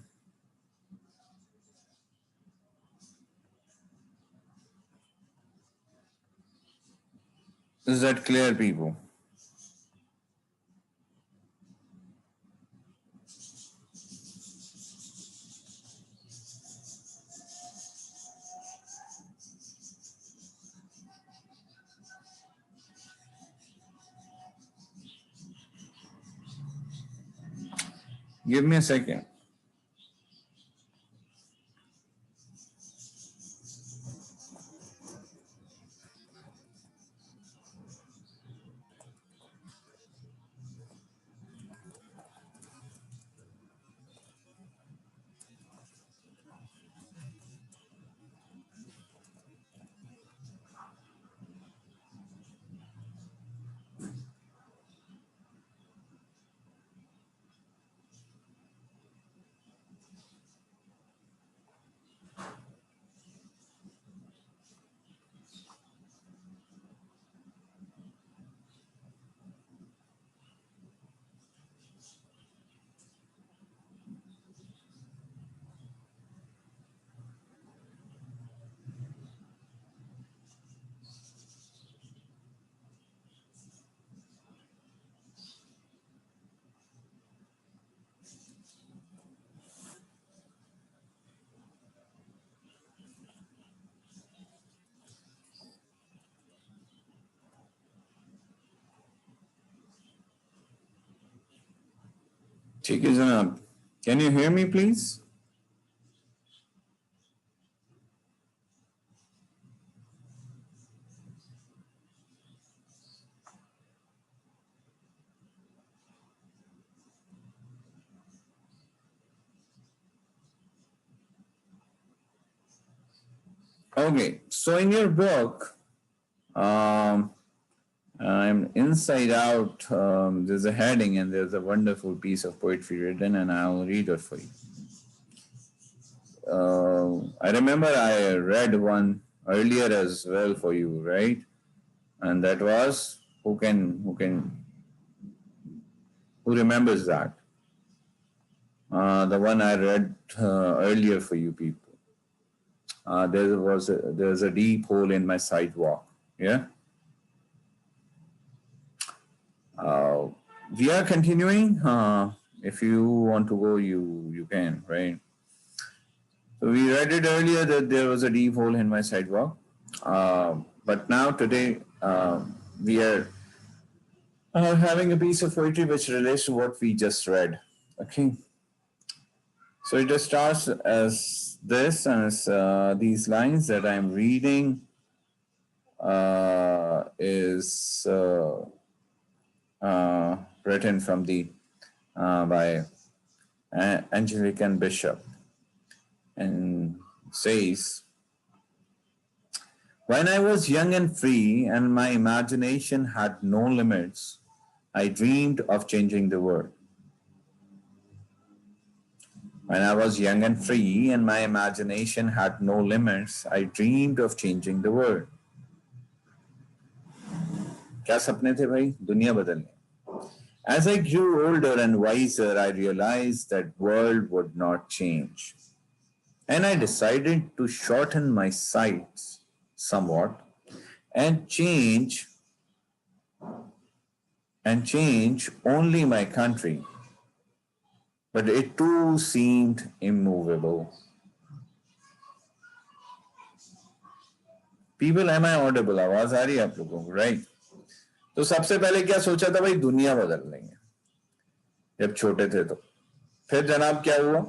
Is that clear, people? Give me a second. ठीक है जनाब, can you hear me please? Okay, so in your book, I'm inside out. There's a heading and there's a wonderful piece of poetry written, and I'll read it for you. I remember I read one earlier as well for you, right? And that was who remembers that? The one I read earlier for you people. There's a deep hole in my sidewalk. Yeah. We are continuing. If you want to go, you can, right? So we read it earlier that there was a deep hole in my sidewalk. But now today we are having a piece of poetry which relates to what we just read. Okay. So it just starts as this, as these lines that I'm reading is written from the by Anglican bishop, and says, "When I was young and free and my imagination had no limits, I dreamed of changing the world. When I was young and free and my imagination had no limits, I dreamed of changing the world." क्या सपने थे भाई? दुनिया बदलने. As I grew older and wiser, I realized that world would not change. And I decided to shorten my sights somewhat and change only my country. But it too seemed immovable. People, am I audible? आवाज आ रही है आप लोगों को, right? तो सबसे पहले क्या सोचा था भाई? दुनिया बदल लेंगे जब छोटे थे तो. फिर जनाब क्या हुआ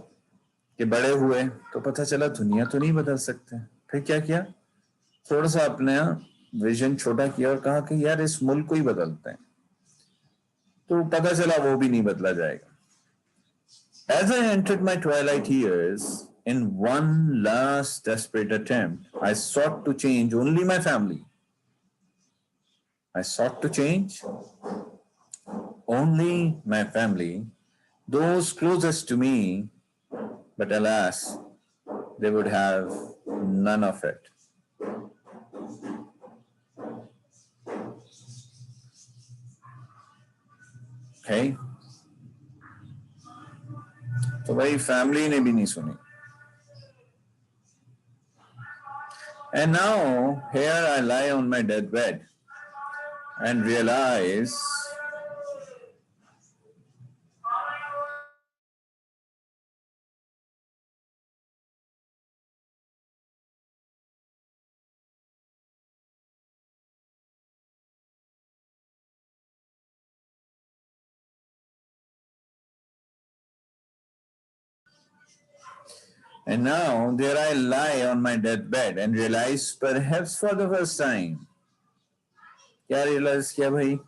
कि बड़े हुए तो पता चला दुनिया तो नहीं बदल सकते. फिर क्या किया? थोड़ा सा अपने विजन छोटा किया और कहा कि यार इस मुल्क को ही बदलते हैं. तो पता चला वो भी नहीं बदला जाएगा. As I entered my twilight years, in one last desperate attempt, I sought to change only my family. I sought to change only my family, those closest to me, but alas, they would have none of it. Okay? तो भाई family ने भी नहीं सुनी. And now here I lie on my deathbed and realize And now there I lie on my deathbed and realize, perhaps for the first time, क्या realize किया भाई?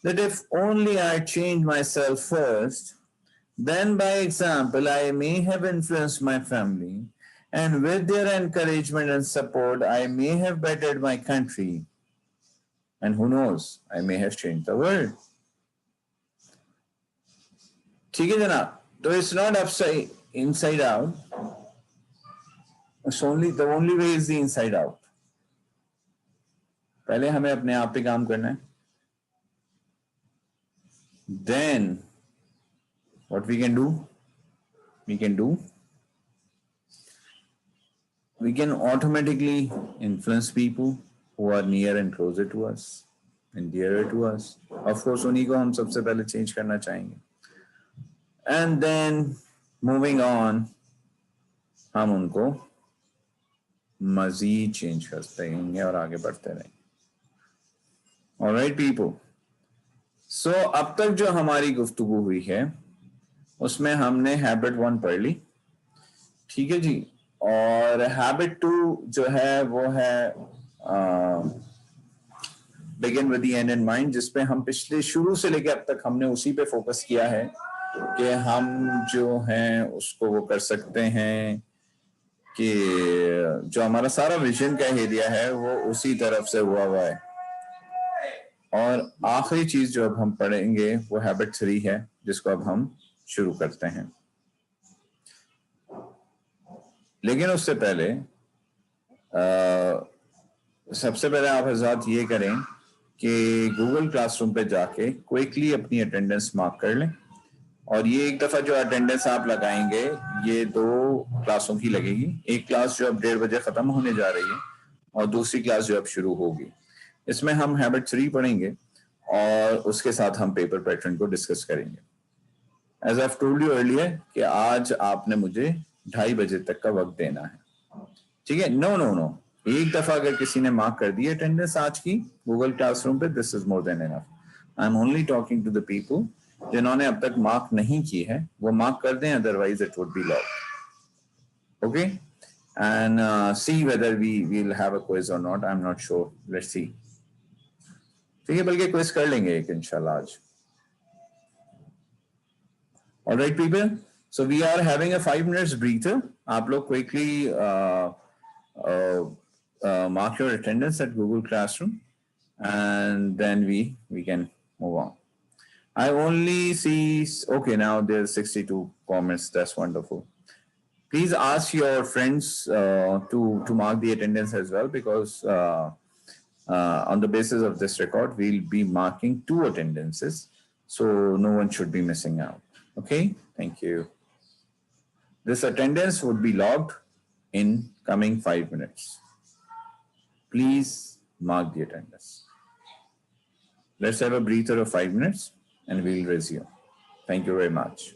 That if only I change myself first, then by example I may have influenced my family, and with their encouragement and support, I may have bettered my country. And who knows, I may have changed the world. ठीक है जनाब. So it's not upside inside out. It's the only way is the inside out. पहले हमें अपने आप पे काम करना है. Then what we can do? We can automatically influence people who are near and closer to us and dearer to us. Of course, उन्हीं को हम सबसे पहले change करना चाहेंगे. And then moving on, हम उनको मजीद चेंज करते रहेंगे और आगे बढ़ते रहेंगे. Alright people. So अब तक जो हमारी गुफ्तगू हुई है उसमें हमने हैबिट 1 पढ़ ली. ठीक है जी. और हैबिट 2 जो है वो है begin with the and in mind, जिसपे हम पिछले शुरू से लेकर अब तक हमने उसी पे फोकस किया है कि हम जो हैं उसको वो कर सकते हैं कि जो हमारा सारा विजन का एरिया है वो उसी तरफ से हुआ है। और आखिरी चीज जो अब हम पढ़ेंगे वो हैबिट 3 है, जिसको अब हम शुरू करते हैं। लेकिन उससे पहले सबसे पहले आप हजरात ये करें कि गूगल क्लासरूम पे जाके क्विकली अपनी अटेंडेंस मार्क कर लें। और ये एक दफ़ा जो अटेंडेंस आप लगाएंगे ये 2 क्लासों की लगेगी। एक क्लास जो अब 1:30 बजे ख़त्म होने जा रही है और दूसरी क्लास जो अब शुरू होगी। इसमें हम हैबिट 3 पढ़ेंगे और उसके साथ हम पेपर पैटर्न को डिस्कस करेंगे। As I told you earlier कि आज आपने मुझे 2:30 बजे तक का वक्त देना है, ठीक है? नो नो नो, एक दफा अगर किसी ने मार्क कर दी अटेंडेंस आज की गूगल क्लासरूम पे, this is more than enough. I am only talking to the people जिन्होंने अब तक मार्क नहीं की है, वो मार्क कर दें, otherwise it would be locked. Okay, and see whether we will have a quiz और not, I am not sure, let's see. ठीक है, बल्कि क्विज कर लेंगे एक इंशाल्लाह आज। All right, people. So we are having a 5 minutes breather. आप लोग quickly uh, mark your attendance at Google Classroom, and then we can move on. I only see, okay, now there's 62 comments. That's wonderful. Please ask your friends to mark the attendance as well, because on the basis of this record, we'll be marking 2 attendances, so no one should be missing out. Okay, thank you. This attendance would be logged in coming 5 minutes. Please mark the attendance. Let's have a breather of 5 minutes and we'll resume. Thank you very much.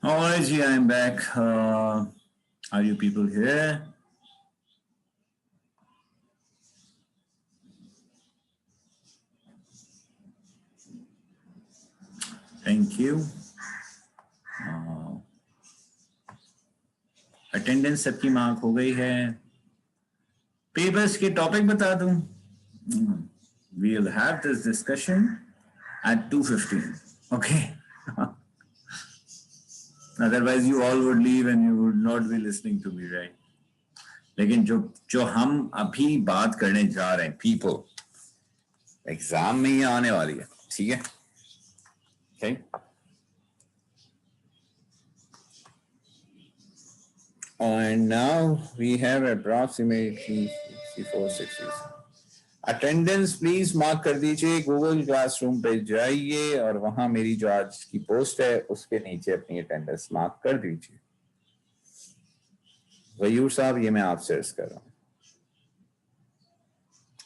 All right, G, I'm back. Are you people here? Thank you. Attendance सबकी mark हो गई है. Papers के topic बता दूं. We'll have this discussion at 2:15. Okay. Otherwise, you all would leave and you would not be listening to me, right? लेकिन जो हम अभी बात करने जा रहे हैं, people, एग्जाम में ही आने वाली है, ठीक है? Okay. And now we have approximately 64-60. Attendance please mark कर दीजिए. गूगल क्लासरूम पे जाइए और वहां मेरी जो आज की पोस्ट है उसके नीचे अपनी अटेंडेंस मार्क कर दीजिए. गयूर साहब, ये मैं आपसे अर्ज कर रहा हूं.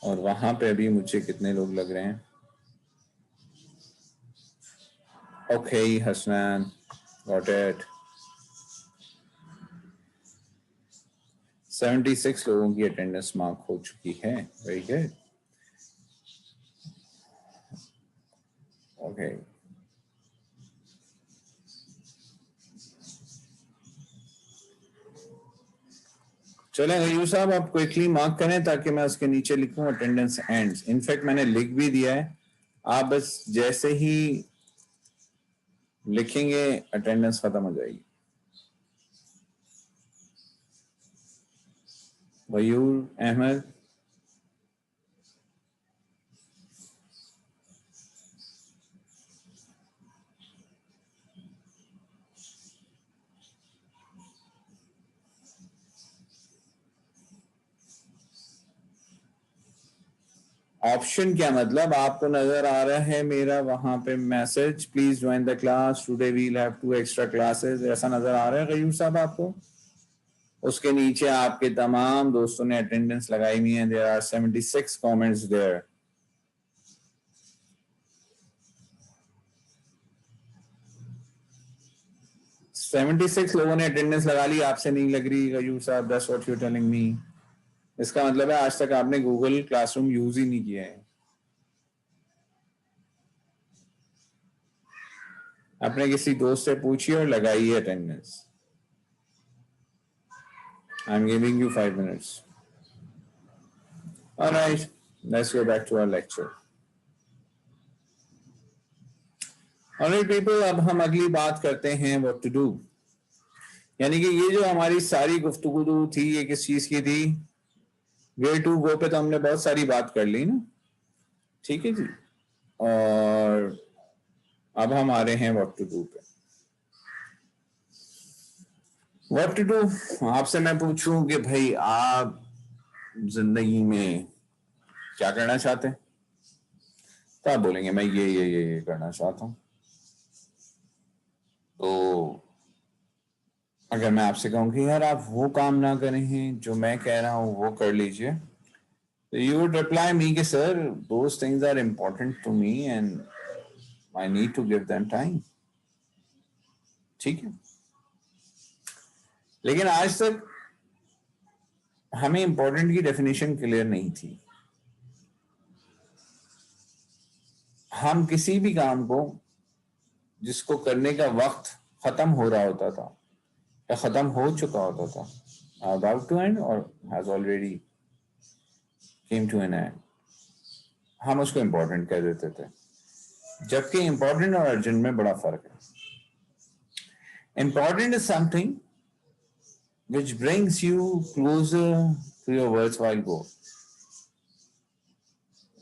और वहां पे अभी मुझे कितने लोग लग रहे हैं? Okay Hasnain, got it. 76 लोगों की अटेंडेंस मार्क हो चुकी है. Very good. ओके. चलें गयूर साहब, आप क्विकली मार्क करें ताकि मैं उसके नीचे लिखूं अटेंडेंस एंड्स. इनफैक्ट मैंने लिख भी दिया है. आप बस जैसे ही लिखेंगे अटेंडेंस खत्म हो जाएगी. गयूर अहमद, ऑप्शन क्या मतलब? आपको नजर आ रहा है मेरा वहां पे message, please join the class today we will have 2 extra classes, ऐसा नजर आ रहा है गयूर साहब आपको? उसके नीचे आपके तमाम दोस्तों ने अटेंडेंस लगाई हुई है. There are 76 comments there. $76 लोगों ने अटेंडेंस लगा ली, आपसे नहीं लग रही Ghayoor sahab. That's what you are telling me. इसका मतलब है आज तक आपने गूगल क्लासरूम यूज ही नहीं किया है. अपने किसी दोस्त से पूछिए और लगाइए attendance. I am giving you 5 minutes. Alright, let's go back to our lecture. Alright people, अब हम अगली बात करते हैं व्हाट टू डू. यानी कि ये जो हमारी सारी गुफ्तगू थी ये किस चीज की थी? वे टू गो पे तो हमने बहुत सारी बात कर ली ना, ठीक है जी. और अब हम आ रहे हैं व्हाट टू डू पे. व्हाट टू डू, आपसे मैं पूछूं कि भाई आप जिंदगी में क्या करना चाहते हैं, तो आप बोलेंगे मैं ये करना चाहता हूं. तो अगर मैं आपसे कहूं कि यार आप वो काम ना करें हैं जो मैं कह रहा हूं, वो कर लीजिए, तो यू वुड रिप्लाई मी कि sir those things are important to me and I need to give them time. ठीक है. लेकिन आज तक हमें इंपॉर्टेंट की डेफिनेशन क्लियर नहीं थी. हम किसी भी काम को जिसको करने का वक्त खत्म हो रहा होता था या खत्म हो चुका होता था, अबाउट टू एंड और has already came to an end, हम उसको इंपॉर्टेंट कह देते थे. जबकि इंपॉर्टेंट और अर्जेंट में बड़ा फर्क है. Important is something which brings you closer to your worthwhile goal.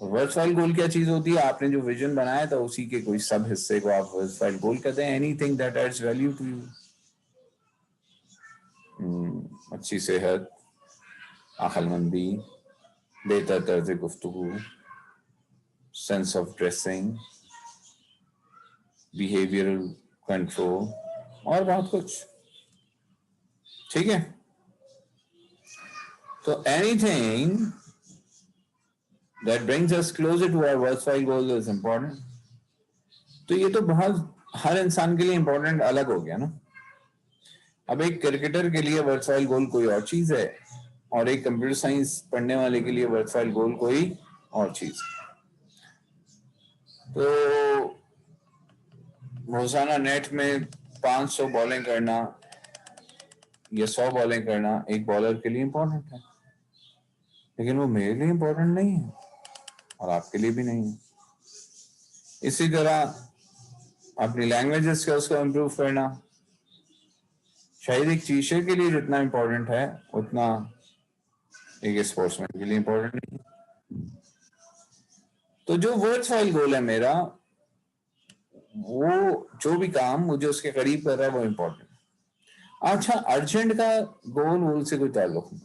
Virtual goal क्या चीज होती है? आपने जो विजन बनाया था उसी के कोई सब हिस्से को आप वर्चुअल गोल कहते हैं. Anything that adds value to you. अच्छी सेहत, अक्लमंदी, बेहतर तर्ज गुफ्तगू, sense of dressing, behavioural control और बहुत कुछ. ठीक है. तो anything that brings us closer to our worthwhile goal is important. तो ये तो बहुत हर इंसान के लिए इंपॉर्टेंट अलग हो गया ना. अब एक क्रिकेटर के लिए वर्थवाइल गोल कोई और चीज है और एक कंप्यूटर साइंस पढ़ने वाले के लिए वर्थवाइल गोल कोई और चीज है। तो रोजाना नेट में 500 बॉलिंग करना या 100 बॉलिंग करना एक बॉलर के लिए इंपॉर्टेंट है, लेकिन वो मेरे लिए इंपॉर्टेंट नहीं है और आपके लिए भी नहीं है। इसी तरह अपनी लैंग्वेज स्किल्स को इम्प्रूव करना शायद एक टीचर के लिए जितना इंपॉर्टेंट है उतना एक स्पोर्ट्समैन के लिए इंपॉर्टेंट नहीं है। तो जो वर्थवाइल गोल है मेरा, वो जो भी काम मुझे उसके करीब कर रहा है वो इंपॉर्टेंट। अच्छा, अर्जेंट का गोल वोल से कोई ताल्लुक नहीं।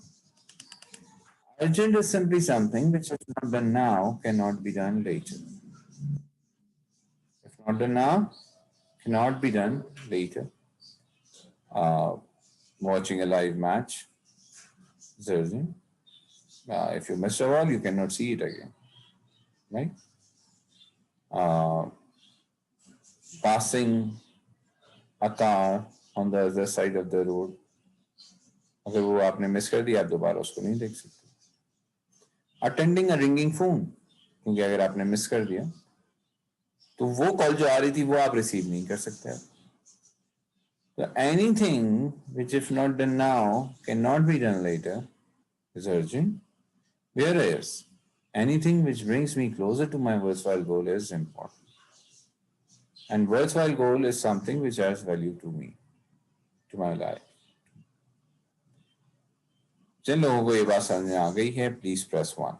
Urgent is simply something which, if not done now, cannot be done later. If not done now, cannot be done later. Uh, Watching a live match is urgent. If you miss a ball, you cannot see it again, right? Uh, Passing a car on the other side of the road, अगर वो आपने miss कर दिया आप दोबारा उसको नहीं देख सकते. Attending a ringing phone, क्योंकि अगर आपने मिस कर दिया तो वो कॉल जो आ रही थी वो आप रिसीव नहीं कर सकते. So anything which, if not done now, cannot be done later is urgent, whereas anything which brings me closer to my worthwhile goal is important. And worthwhile goal is something which has value to me, to my life. जिन लोगों को ये बात समझ में आ गई है, please press 1.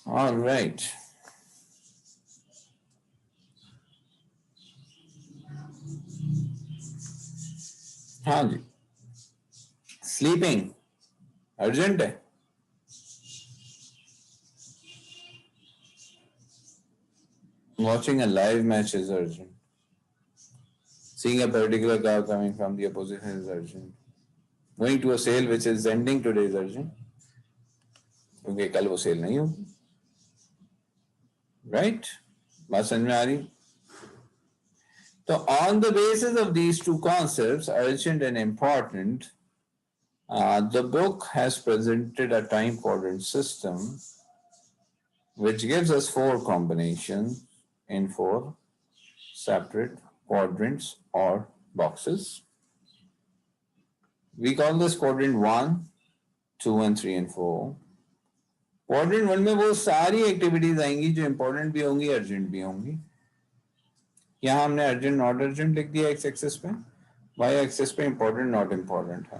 All right. हाँ जी, sleeping urgent है. Watching a live match is urgent. Seeing a particular car coming from the opposition is urgent. Going to a sale which is ending today is urgent, क्योंकि कल वो cell नहीं होगी. Right? बात समझ में आ रही? So on the basis of these two concepts, urgent and important, the book has presented a time quadrant system which gives us 4 combinations in 4 separate quadrants or boxes. We call this quadrant 1, 2 and 3 and 4. Quadrant 1 में वो सारी activities आएंगी जो important भी होंगी, urgent भी होंगी. यहाँ हमने अर्जेंट नॉट अर्जेंट लिख दिया एक्स एक्सिस पे, वाई एक्सिस पे इंपॉर्टेंट नॉट इंपॉर्टेंट है.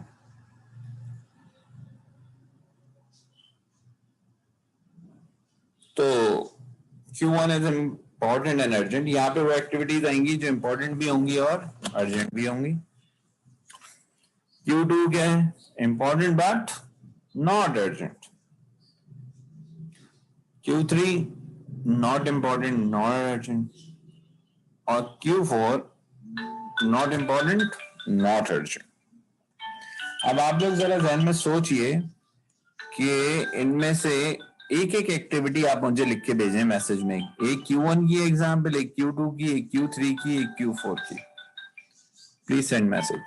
तो Q1 is important and urgent. यहाँ पे वो एक्टिविटीज आएंगी जो इंपॉर्टेंट भी होंगी और अर्जेंट भी होंगी. Q2 क्या है? Important but not urgent. Q3 not important not urgent. और Q4 not important not urgent. अब आप लोग जरा ध्यान में सोचिए कि इनमें से एक एक एक्टिविटी आप मुझे लिख के भेजें मैसेज में. एक Q1 की एग्जाम्पल, एक Q2 की, एक Q3 की, एक Q4 की. Please send message.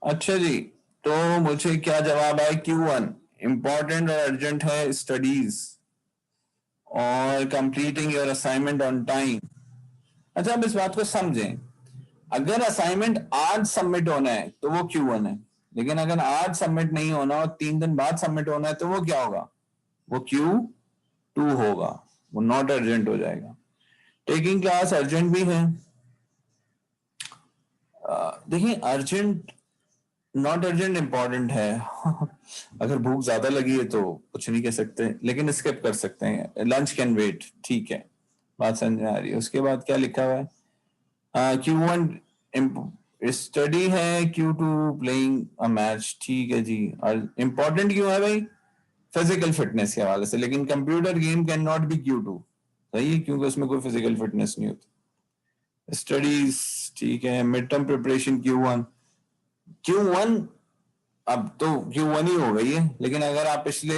अच्छा जी, तो मुझे क्या जवाब है? Q1 इम्पोर्टेंट और अर्जेंट है स्टडीज और completing your assignment on time. अच्छा, अब इस बात को समझें, अगर असाइनमेंट आज सबमिट होना है तो वो Q1 है, लेकिन अगर आज सबमिट नहीं होना और 3 दिन बाद सबमिट होना है तो वो क्या होगा? वो Q2 होगा, वो नॉट अर्जेंट हो जाएगा। टेकिंग क्लास अर्जेंट भी है। देखिए, अर्जेंट नॉट अर्जेंट इंपॉर्टेंट है। अगर भूख ज्यादा लगी है तो कुछ नहीं कह सकते, लेकिन स्किप कर सकते हैं। लंच कैन वेट, ठीक है, बात समझ में आ रही है। उसके बाद क्या लिखा हुआ है? Q1 स्टडी है, Q2 प्लेइंग अ मैच, ठीक है जी। और इंपॉर्टेंट क्यों है भाई? फिजिकल फिटनेस के हवाले से। लेकिन computer game can not be Q2, सही है, क्योंकि उसमें कोई फिजिकल फिटनेस नहीं होती। स्टडीज, ठीक है। मिड टर्म प्रिपरेशन Q1 अब तो Q1 ही हो गई है, लेकिन अगर आप पिछले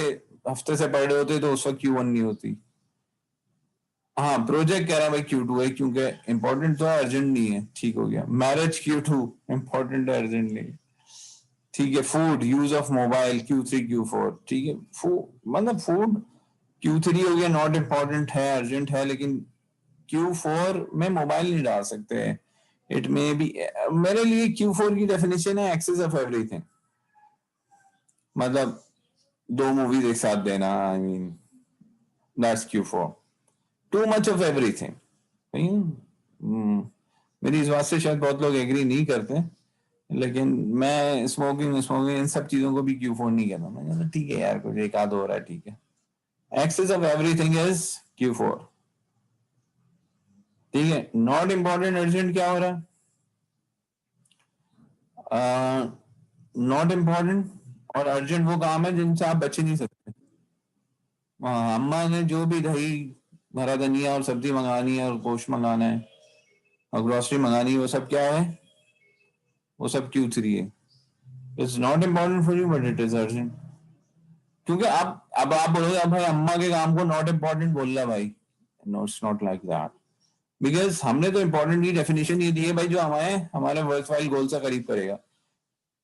हफ्ते से पढ़ रहे होते तो उस वक्त Q1 नहीं होती। हाँ, प्रोजेक्ट कह रहा है भाई Q2 है, क्योंकि इंपॉर्टेंट तो अर्जेंट नहीं है, ठीक हो गया। मैरिज Q2, इंपॉर्टेंट है अर्जेंट नहीं, ठीक है। Food, use of mobile Q3 Q4, ठीक है। मतलब फूड Q3 हो गया, नॉट इम्पॉर्टेंट है, अर्जेंट है, लेकिन Q4 में मोबाइल नहीं डाल सकते। इट में भी, मेरे लिए Q4 की डेफिनेशन है एक्सेस ऑफ एवरीथिंग, मतलब 2 मूवीज एक साथ देना। I mean that's Q4, too much of everything. मेरी इस बात से शायद बहुत लोग एग्री नहीं करते, लेकिन मैं स्मोकिंग स्मोकिंग इन सब चीजों को भी Q4 नहीं कहता। मैं कहता ठीक है यार, कुछ एक आध हो रहा है, ठीक है। Access of everything is Q4, ठीक है। नॉट इम्पॉर्टेंट अर्जेंट क्या हो रहा है? नॉट इम्पॉर्टेंट और अर्जेंट वो काम है जिनसे आप बच ही नहीं सकते। अम्मा ने जो भी दही, हरा धनिया और सब्जी मंगानी है और गोश्त मंगाना है और ग्रोसरी मंगानी है, वो सब क्या है? वो सब Q3 है। It's not important for you but it is urgent, क्योंकि अब आप बोलोगे अब भाई अम्मा के काम को नॉट इम्पॉर्टेंट बोल रहा भाई। No, it's not like that, because हमने तो इम्पोर्टेंट की डेफिनेशन ये दी है भाई, जो हमारे हमारे वर्थ गोल से करीब करेगा,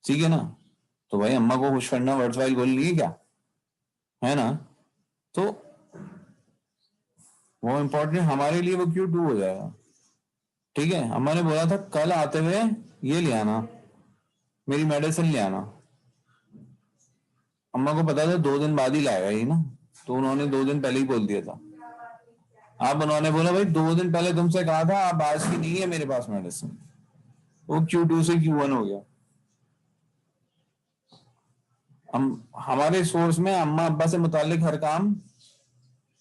ठीक है ना। तो भाई अम्मा को खुश करना वर्थ गोल नहीं है क्या? है ना? तो वो इम्पोर्टेंट हमारे लिए, वो Q2 हो जाएगा, ठीक है। अम्मा ने बोला था कल आते हुए ये ले आना, मेरी मेडिसिन ले आना। अम्मा को पता था 2 दिन बाद ही लाएगा ये ना, तो उन्होंने 2 दिन पहले ही बोल दिया था। अब उन्होंने बोला भाई 2 दिन पहले तुमसे कहा था, अब आज की नहीं है मेरे पास मेडिसिन। वो Q2 से Q1 हो गया। हम हमारे सोर्स में अम्मा अब्बा से मुतालिक हर काम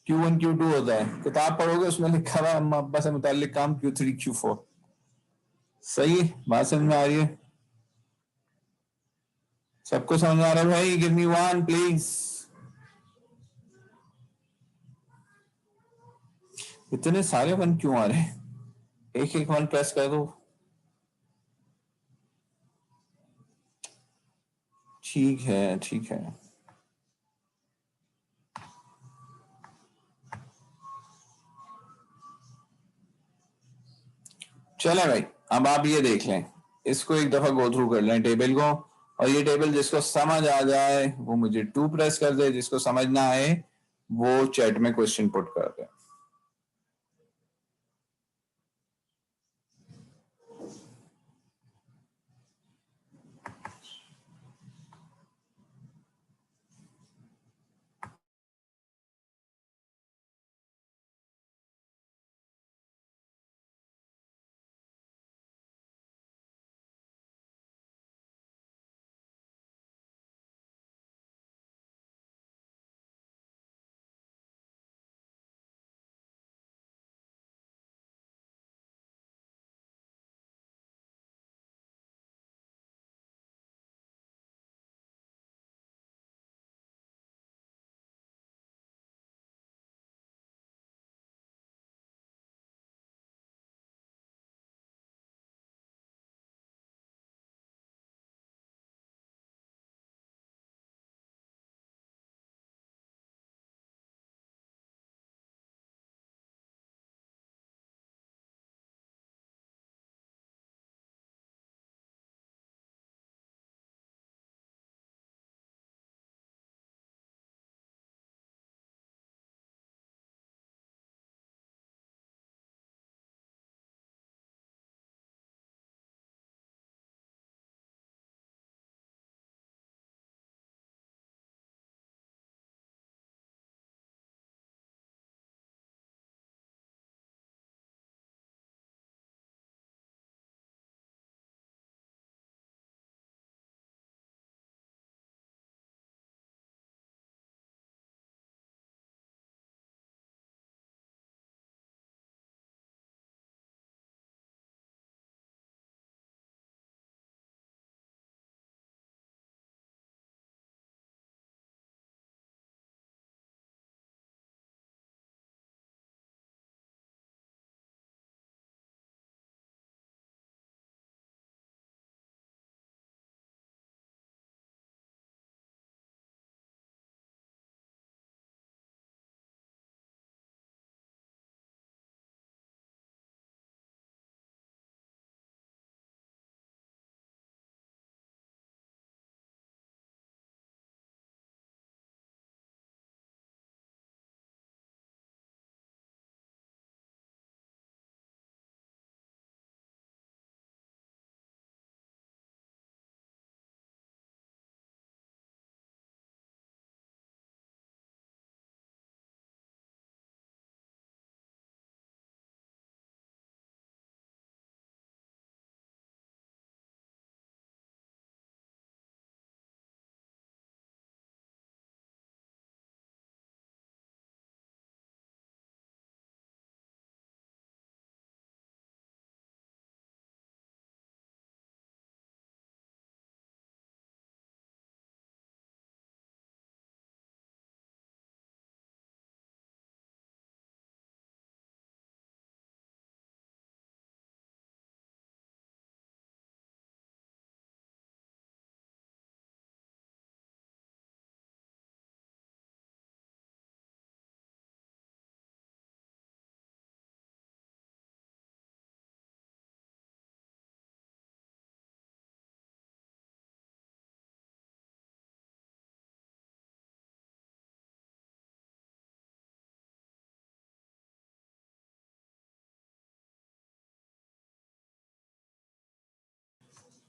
Q1 Q2 होता है। किताब पढ़ोगे उसमें लिखा हुआ है अम्मा अब्बा से मुतालिक काम Q3 Q4। सही है, बात समझ में आ रही है? सबको समझ में आ रहा है भाई? Give me one please. इतने सारे वन क्यों आ रहे हैं? एक एक वन प्रेस कर दो। ठीक है, ठीक है। चले भाई, अब आप ये देख लें, इसको एक दफा गो थ्रू कर लें टेबल को। और ये टेबल जिसको समझ आ जाए वो मुझे 2 प्रेस कर दे, जिसको समझ ना आए वो चैट में क्वेश्चन पुट कर दे।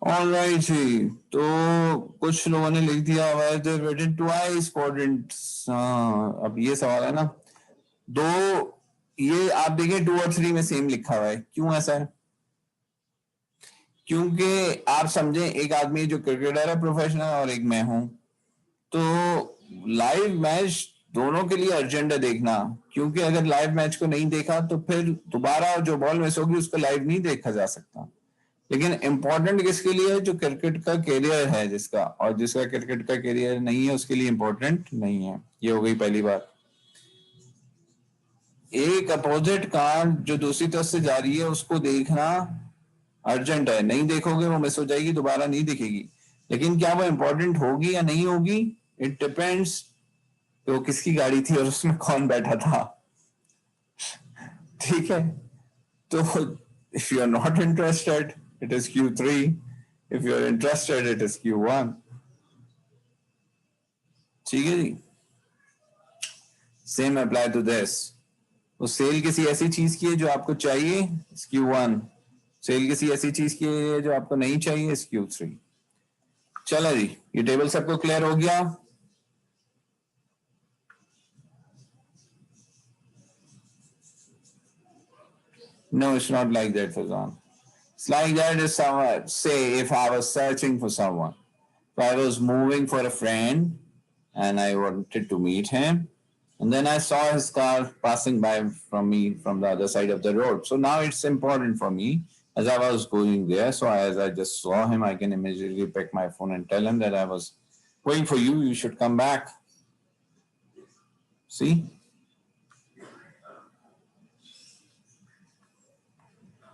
ऑलराइट जी, तो कुछ लोगों ने लिख दिया why they written twice quadrants। अब ये सवाल है ना, दो, ये आप देखें 2 और 3 में सेम लिखा हुआ है, क्यों ऐसा है? क्योंकि आप समझें, एक आदमी जो क्रिकेटर है प्रोफेशनल और एक मैं हूं, तो लाइव मैच दोनों के लिए अर्जेंट है देखना, क्योंकि अगर लाइव मैच को नहीं देखा तो फिर दोबारा जो बॉल मिस होगी उसको लाइव नहीं देखा जा सकता। लेकिन इंपॉर्टेंट किसके लिए है? जो क्रिकेट का कैरियर है जिसका, और जिसका क्रिकेट का कैरियर नहीं है उसके लिए इंपॉर्टेंट नहीं है। ये हो गई पहली बात। एक अपोजिट कार जो दूसरी तरफ से जा रही है उसको देखना अर्जेंट है, नहीं देखोगे वो मिस हो जाएगी, दोबारा नहीं दिखेगी। लेकिन क्या वो इंपॉर्टेंट होगी या नहीं होगी, इट डिपेंड्स कि वो किसकी गाड़ी थी और उसमें कौन बैठा था। ठीक है, तो if you are not interested it is Q3, if you are interested it is Q1। ठीक है जी, सेम अप्लाई टू दिस। तो सेल किसी ऐसी चीज की है जो आपको चाहिए, Q1। सेल किसी ऐसी चीज की है जो आपको नहीं चाहिए, Q3। चलो जी, ये टेबल सबको क्लियर हो गया? No, it's not like that, Fazan. It's like that is someone, say if I was searching for someone. So I was moving for a friend and I wanted to meet him. And then I saw his car passing by from me from the other side of the road. So now it's important for me as I was going there. So as I just saw him, I can immediately pick my phone and tell him that I was waiting for you. You should come back. See?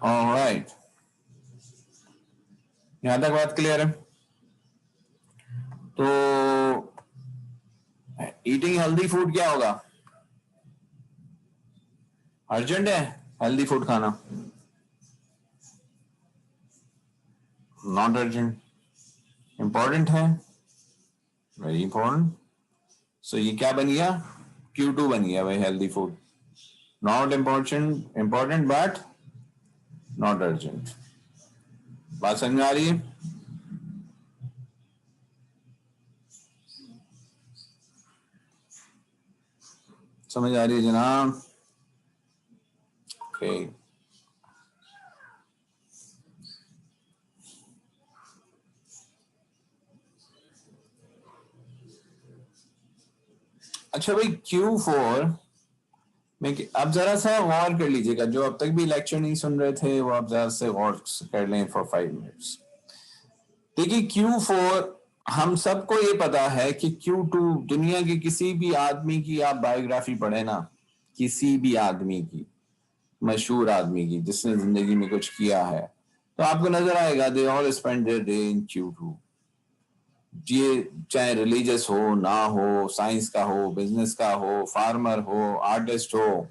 All right. यहां तक बात clear है? तो eating healthy food क्या होगा? Urgent है healthy food खाना? Not urgent. Important है? Very important. सो ये क्या बन गया? Q2 बन गया भाई, healthy food. Not important but not urgent. बात समझ में आ रही है? समझ आ रही है जनाब? ओके। अच्छा भाई, Q4 में अब जरा सा गौर कर लीजिएगा, जो अब तक भी लेक्चर नहीं सुन रहे थे वो अब जरा से गौर कर लें फॉर 5 मिनट्स। देखिए Q4, हम सबको ये पता है कि Q2, दुनिया के किसी भी आदमी की आप बायोग्राफी पढ़े ना, किसी भी आदमी की, मशहूर आदमी की जिसने जिंदगी में कुछ किया है, तो आपको नजर आएगा they all spend their day in Q2। ये चाहे रिलीजियस हो ना हो, साइंस का हो, बिजनेस का हो, फार्मर हो, आर्टिस्ट हो,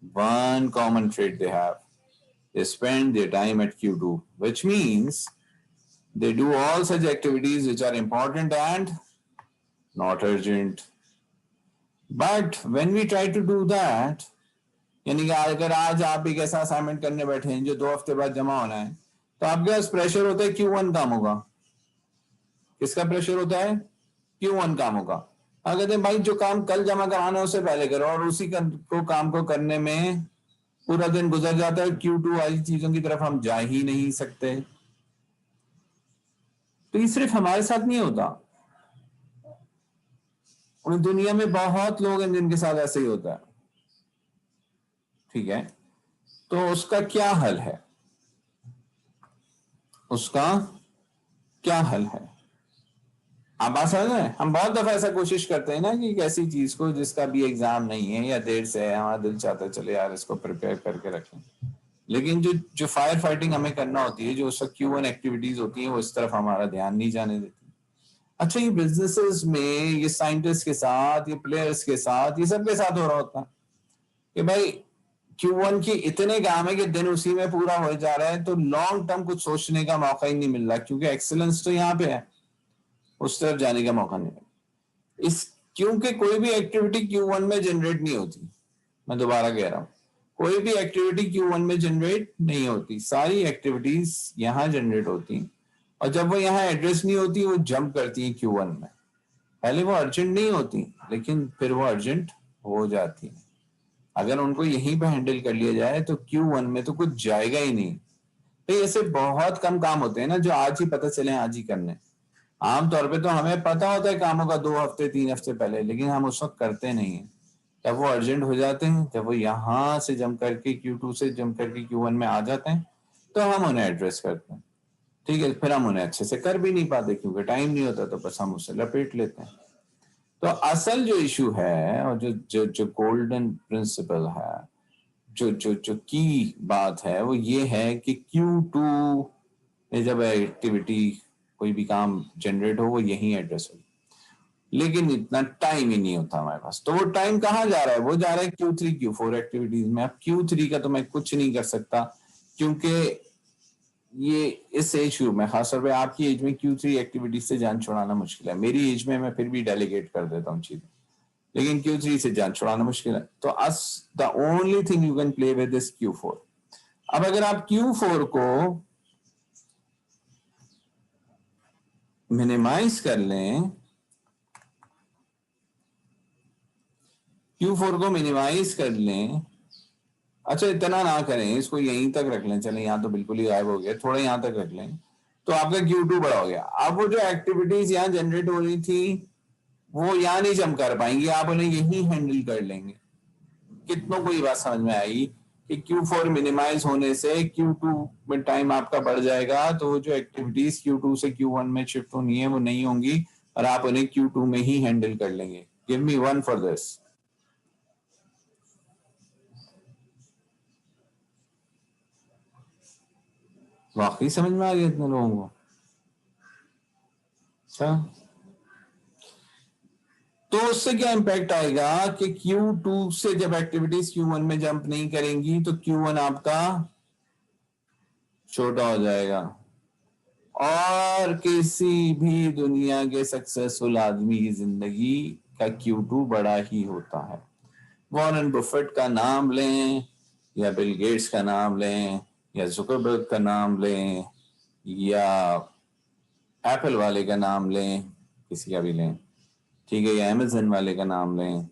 one common trait they have: they spend their time at Q2, which means they do all such activities which are important and not urgent. But when we try to do that, यानी कि अगर आज आप एक ऐसा assignment करने बैठे हैं जो 2 हफ्ते बाद जमा होना है, तो आपके पास प्रेशर होता है Q1 काम होगा। किसका प्रेशर होता है? Q1 काम होगा। अगर कहते हैं भाई जो काम कल जमा कराना है उससे पहले करो, और उसी काम को करने में पूरा दिन गुजर जाता है, Q2 वाली चीजों की तरफ हम जा ही नहीं सकते। तो ये सिर्फ हमारे साथ नहीं होता, और दुनिया में बहुत लोग हैं जिनके साथ ऐसे ही होता है। ठीक है, तो उसका क्या हल है? उसका क्या हल है? आप बात समझ रहे हैं? हम बहुत दफा ऐसा कोशिश करते हैं ना कि एक ऐसी चीज को जिसका भी एग्जाम नहीं है या देर से है, हमारा दिल चाहता है चले यार इसको प्रिपेयर करके रखें, लेकिन जो जो फायर फाइटिंग हमें करना होती है, जो उसका Q1 एक्टिविटीज होती है, वो इस तरफ हमारा ध्यान नहीं जाने देती। अच्छा, ये बिजनेसेस में, ये साइंटिस्ट के साथ, ये प्लेयर्स के साथ, ये सबके साथ हो रहा होता है कि भाई Q1 की इतने काम है कि दिन उसी में पूरा हो जा रहा है, तो लॉन्ग टर्म कुछ सोचने का मौका ही नहीं मिल रहा, क्योंकि एक्सीलेंस तो यहाँ पे है, उस तरफ जाने का मौका नहीं मिला। इस क्योंकि कोई भी एक्टिविटी Q1 में जनरेट नहीं होती। मैं दोबारा कह रहा हूँ, कोई भी एक्टिविटी Q1 में जनरेट नहीं होती, सारी एक्टिविटीज यहाँ जनरेट होती और जब वो यहाँ एड्रेस नहीं होती वो जंप करती है Q1 में। पहले वो अर्जेंट नहीं होती लेकिन फिर वो अर्जेंट हो जाती है। अगर उनको यहीं पे हैंडल कर लिया जाए तो Q1 में तो कुछ जाएगा ही नहीं। तो ऐसे बहुत कम काम होते हैं ना जो आज ही पता चले आज ही करने। आमतौर पे तो हमें पता होता है कामों का 2 हफ्ते 3 हफ्ते पहले, लेकिन हम उस वक्त करते नहीं है। जब वो अर्जेंट हो जाते हैं, जब वो यहाँ से जंप करके Q2 से जंप करके Q1 में आ जाते हैं, तो हम उन्हें एड्रेस करते हैं। ठीक है, फिर हम उन्हें अच्छे से कर भी नहीं पाते क्योंकि टाइम नहीं होता, तो बस हम उसे लपेट लेते हैं। तो असल जो इशू है और जो जो जो गोल्डन प्रिंसिपल है, जो जो जो की बात है वो ये है कि Q2 में जब एक्टिविटी कोई भी काम जनरेट हो वो यही एड्रेस हो। लेकिन इतना टाइम ही नहीं होता हमारे पास, तो वो टाइम कहाँ जा रहा है? वो जा रहा है Q3 Q4 एक्टिविटीज में। अब Q3 का तो मैं कुछ नहीं कर सकता क्योंकि ये इस एज में, खासतौर पे आपकी एज में Q3 एक्टिविटीज से जान छुड़ाना मुश्किल है। मेरी एज में मैं फिर भी डेलीगेट कर देता हूँ चीजें, लेकिन Q3 से जान छुड़ाना मुश्किल है। तो us the only thing you can play with is Q4। अब अगर आप Q4 को मिनिमाइज कर लें, Q4 को मिनिमाइज कर लें, अच्छा इतना ना करें, इसको यहीं तक रख लें, चलें यहाँ तो बिल्कुल ही गायब हो गया, थोड़ा यहाँ तक रख लें, तो आपका Q2 बड़ा हो गया। अब वो जो एक्टिविटीज यहाँ जनरेट हो रही थी वो यहाँ नहीं जम कर पाएंगी, आप उन्हें यही हैंडल कर लेंगे। कितनों को ये बात समझ में आई कि Q4 मिनिमाइज होने से Q2 में टाइम आपका बढ़ जाएगा, तो वो जो एक्टिविटीज Q2 से Q1 में शिफ्ट होनी है वो नहीं होंगी और आप उन्हें Q2 में ही हैंडल कर लेंगे। Give me one for this. वाकई समझ में आ गया इतने लोगों को? अच्छा, तो उससे क्या इंपैक्ट आएगा कि Q2 से जब एक्टिविटीज Q1 में जंप नहीं करेंगी तो Q1 आपका छोटा हो जाएगा और किसी भी दुनिया के सक्सेसफुल आदमी की जिंदगी का Q2 बड़ा ही होता है। वॉरेन बफेट का नाम लें या बिल गेट्स का नाम लें या जुकरबर्ग का नाम लें या एप्पल वाले का नाम लें, किसी का भी लें, ठीक है, या अमेजन वाले का नाम लें,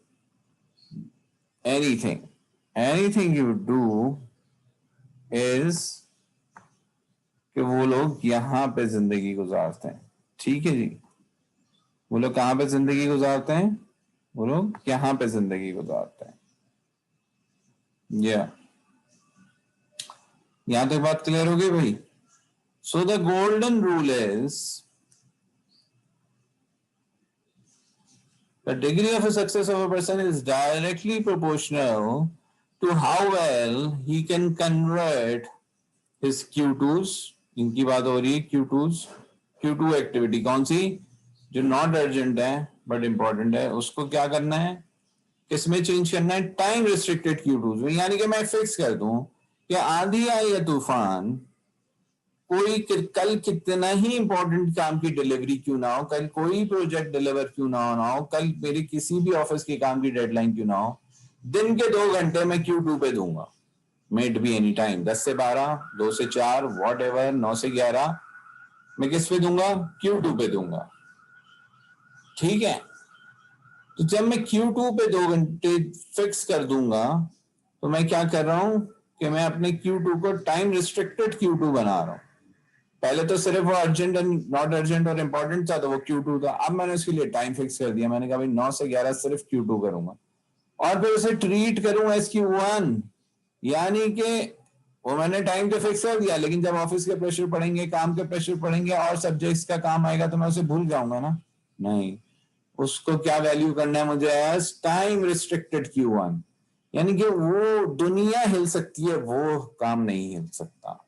एनीथिंग यू डू इज कि वो लोग यहाँ पे जिंदगी गुजारते हैं। ठीक है जी, वो लोग कहाँ पे जिंदगी गुजारते हैं? वो लोग यहाँ पे जिंदगी गुजारते हैं। या यहां तक बात क्लियर हो गई भाई? So the golden rule is the degree of a success of a person is directly proportional to how well he can convert his Q2s। इनकी बात हो रही है Q2s। Q2 एक्टिविटी कौन सी? जो नॉट अर्जेंट है बट इंपॉर्टेंट है, उसको क्या करना है, किसमें चेंज करना है? टाइम रिस्ट्रिक्टेड Q2s में। यानी कि मैं फिक्स कर दूं कि आंधी आई या तूफान, कोई कल कितना ही इंपॉर्टेंट काम की डिलीवरी क्यों ना हो, कल कोई प्रोजेक्ट डिलीवर क्यों ना हो, कल मेरे किसी भी ऑफिस के काम की डेडलाइन क्यों ना हो, दिन के 2 घंटे मैं Q2 पे दूंगा। मेट बी एनी टाइम, 10 से 12, 2 से 4, वॉट एवर, 9 से 11, मैं किस पे दूंगा? Q2 पे दूंगा। ठीक है, तो जब मैं Q2 पे 2 घंटे फिक्स कर दूंगा तो मैं क्या कर रहा हूं कि मैं अपने Q2 को टाइम रिस्ट्रिक्टेड Q2 बना रहा हूं। पहले तो सिर्फ वो अर्जेंट एंड नॉट अर्जेंट और इंपॉर्टेंट था तो वो Q2 था। अब मैंने उसके लिए टाइम फिक्स कर दिया, मैंने कहा भाई 9 से 11 सिर्फ Q2 करूंगा और फिर उसे ट्रीट करूंगा एज Q1। यानी कि वो मैंने टाइम तो फिक्स कर दिया, लेकिन जब ऑफिस के प्रेशर पड़ेंगे, काम के प्रेशर पड़ेंगे और सब्जेक्ट्स का काम आएगा तो मैं उसे भूल जाऊंगा ना? नहीं, उसको क्या वैल्यू करना है मुझे? As time restricted Q1। यानी कि वो दुनिया हिल सकती है, वो काम नहीं हिल सकता।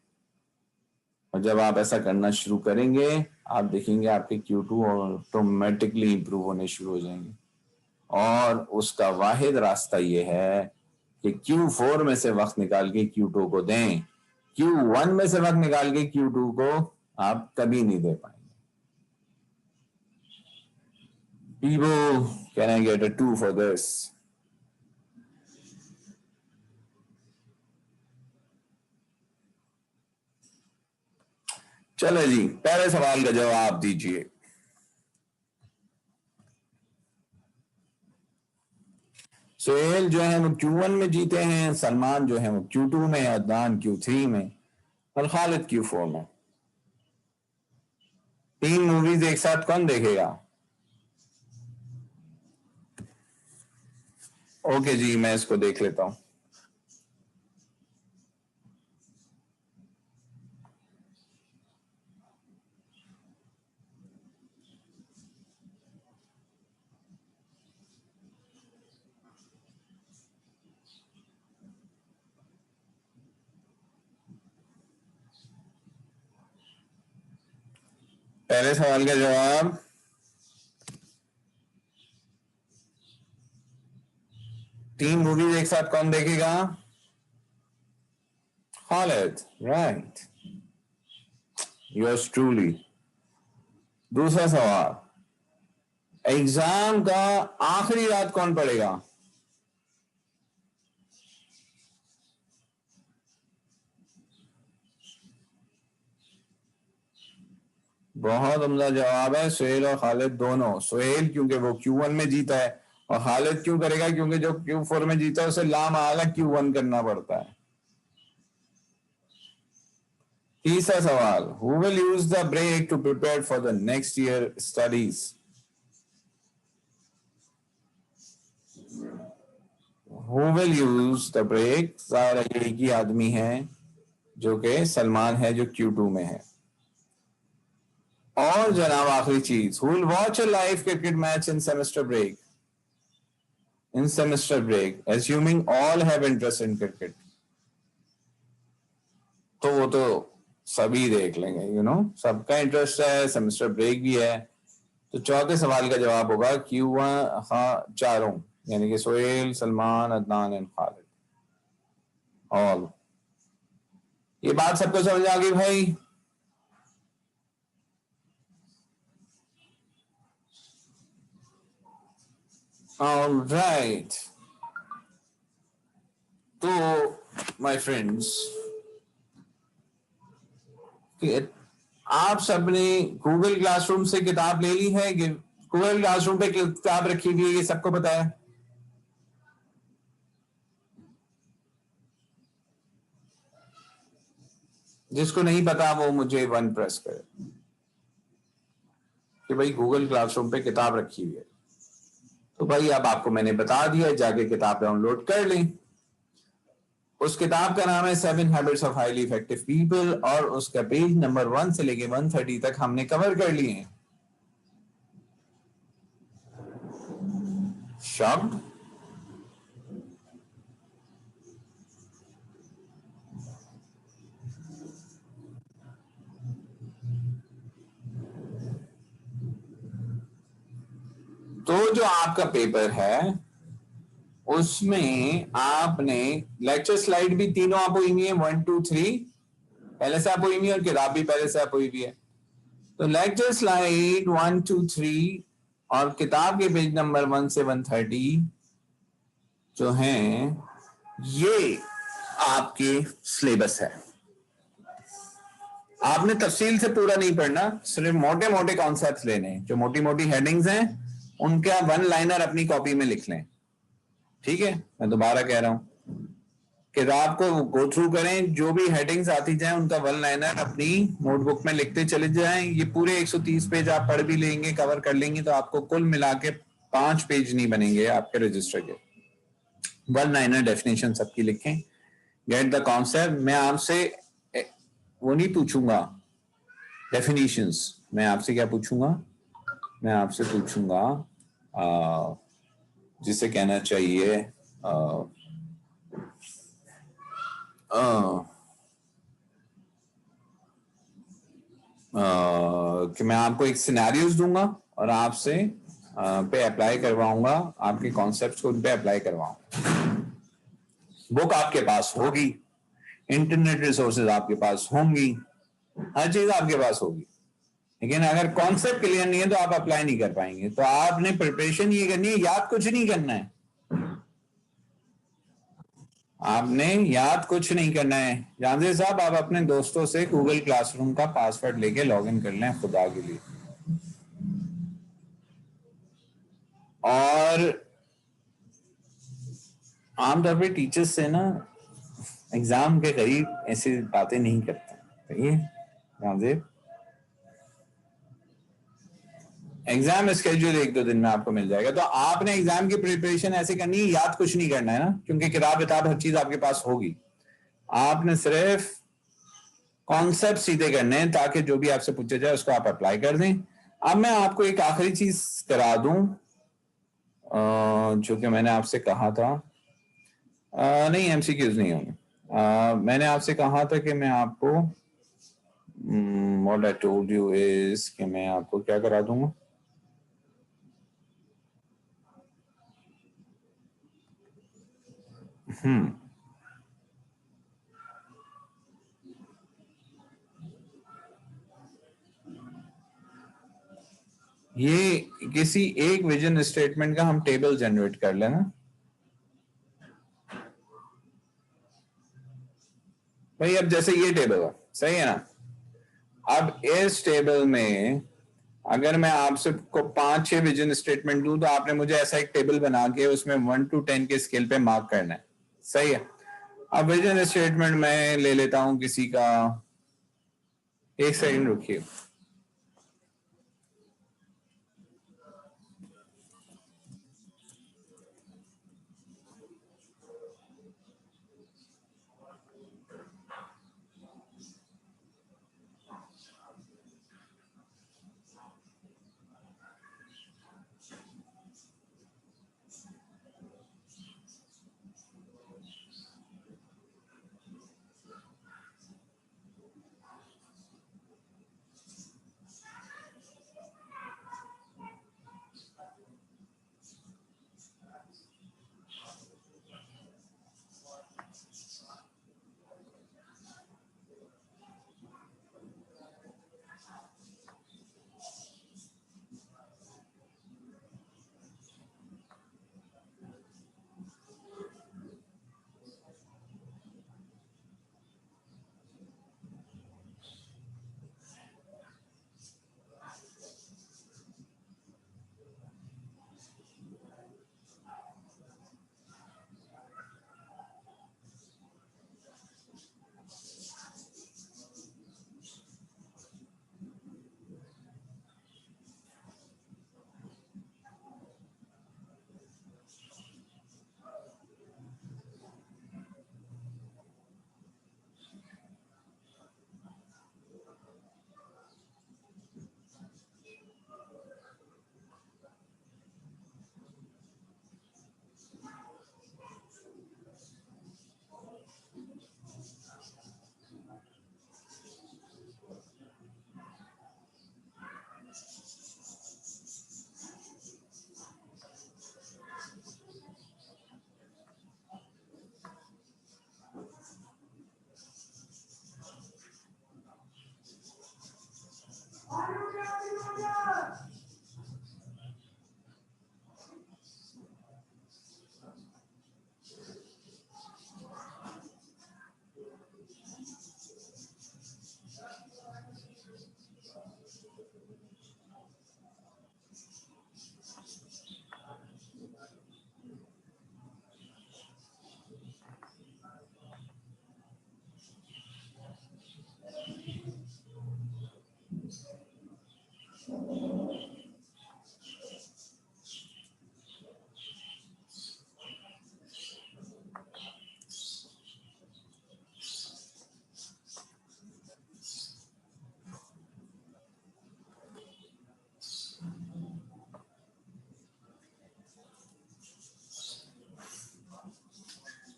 और जब आप ऐसा करना शुरू करेंगे आप देखेंगे आपके Q2 ऑटोमेटिकली इंप्रूव होने शुरू हो जाएंगे। और उसका वाहिद रास्ता ये है कि Q4 में से वक्त निकाल के Q2 को दें। Q1 में से वक्त निकाल के Q2 को आप कभी नहीं दे पाएंगे। People, can I get a 2 for this? चलो जी, पहले सवाल का जवाब दीजिए। सोहेल जो है वो Q1 में जीते हैं, सलमान जो है वो Q2 में, अदनान Q3 में और खालिद Q4 में। 3 मूवीज एक साथ कौन देखेगा? ओके जी, मैं इसको देख लेता हूं। पहले सवाल का जवाब, तीन मूवीज एक साथ कौन देखेगा? Khalid, right, yours truly. दूसरा सवाल, एग्जाम का आखिरी रात कौन पढ़ेगा? बहुत उम्दा जवाब है, सुहेल और खालिद दोनों। सुहेल क्योंकि वो Q1 में जीता है, और खालिद क्यों करेगा? क्योंकि जो Q4 में जीता है उसे लामाला Q1 करना पड़ता है। तीसरा सवाल, who will use the break to prepare for the next year studies? Who will use the break? ज़ाहिर है एक ही आदमी है जो कि सलमान है, जो Q2 में है। और जनाब आखिरी चीज, who will watch a live cricket match in semester break? In semester break, assuming all have interest in cricket, तो वो तो सभी देख लेंगे, सबका इंटरेस्ट है, सेमेस्टर ब्रेक भी है। तो चौथे सवाल का जवाब होगा Q1, हाँ, चारों, यानी कि सोहेल, सलमान, अदनान एंड खालिद, ऑल। ये बात सबको समझ आ गई भाई? All right. तो माय फ्रेंड्स, आप सबने गूगल क्लासरूम से किताब ले ली है? गूगल क्लासरूम पे किताब रखी हुई है, ये सबको पता है? जिसको नहीं पता वो मुझे 1 प्रेस करे कि भाई गूगल क्लासरूम पे किताब रखी हुई है। तो भाई अब आपको मैंने बता दिया, जाके किताब डाउनलोड कर लें। उस किताब का नाम है 7 habits of highly effective people, और उसका पेज नंबर 1 से लेके 130 तक हमने कवर कर लिए हैं। शब्द, तो जो आपका पेपर है उसमें आपने लेक्चर स्लाइड भी तीनों आप हुई हुई है, 1 2 3 पहले से आप हुई हुई है, और किताब भी पहले से आप हुई हुई है। तो लेक्चर स्लाइड 1 2 3 और किताब के पेज नंबर 1 से 130 जो हैं, ये आपके सिलेबस है। आपने तफसील से पूरा नहीं पढ़ना, सिर्फ मोटे मोटे कॉन्सेप्ट्स लेने, जो मोटी मोटी हेडिंग्स हैं उनका 1 लाइनर अपनी कॉपी में लिख लें। ठीक है, मैं दोबारा कह रहा हूं, किताब को गो थ्रू करें, जो भी हेडिंग्स आती जाएं उनका 1 लाइनर अपनी नोटबुक में लिखते चले जाएं। ये पूरे 130 पेज आप पढ़ भी लेंगे, कवर कर लेंगे, तो आपको कुल मिला के 5 पेज नहीं बनेंगे आपके रजिस्टर के। 1 लाइनर डेफिनेशन सबकी लिखें, गेट द कॉन्सेप्ट। मैं आपसे वो नहीं पूछूंगा डेफिनेशंस, मैं आपसे क्या पूछूंगा? मैं आपसे पूछूंगा जिसे कहना चाहिए कि मैं आपको एक सिनेरियोस दूंगा और आपसे पे अप्लाई करवाऊंगा, आपके कॉन्सेप्ट्स को उन पे अप्लाई करवाऊंगा। बुक आपके पास होगी, इंटरनेट रिसोर्सेज आपके पास होंगी, हर चीज आपके पास होगी, लेकिन अगर कॉन्सेप्ट क्लियर नहीं है तो आप अप्लाई नहीं कर पाएंगे। तो आपने प्रिपरेशन ये करनी है, याद कुछ नहीं करना है। आपने याद कुछ नहीं करना है जानते साहब, आप अपने दोस्तों से गूगल क्लासरूम का पासवर्ड लेके लॉगिन कर लें खुदा के लिए। और आमतौर पे टीचर्स से ना एग्जाम के करीब ऐसी बातें नहीं करते, तो ये जानते एग्जाम स्केड्यूल एक दो दिन में आपको मिल जाएगा। तो आपने एग्जाम की प्रिपरेशन ऐसे करनी है, याद कुछ नहीं करना है ना, क्योंकि किताब किताब हर चीज आपके पास होगी। आपने सिर्फ कॉन्सेप्ट सीधे करने हैं ताकि जो भी आपसे पूछा जाए उसको आप अप्लाई कर दें। अब मैं आपको एक आखिरी चीज करा दूं जो कि मैंने आपसे कहा था। नहीं, एमसीक्यूज नहीं होंगे। मैंने आपसे कहा था कि मैं आपको what I told you is कि मैं आपको क्या करा दूंगा। ये किसी एक विजन स्टेटमेंट का हम टेबल जनरेट कर लेना भाई। अब जैसे ये टेबल है, सही है ना। अब इस टेबल में अगर मैं आपसे को 5-6 विजन स्टेटमेंट दूं तो आपने मुझे ऐसा एक टेबल बना के उसमें 1 to 10 के स्केल पे मार्क करना है, सही है। अब विजन स्टेटमेंट मैं ले लेता हूं किसी का, एक सेकंड रुकिए।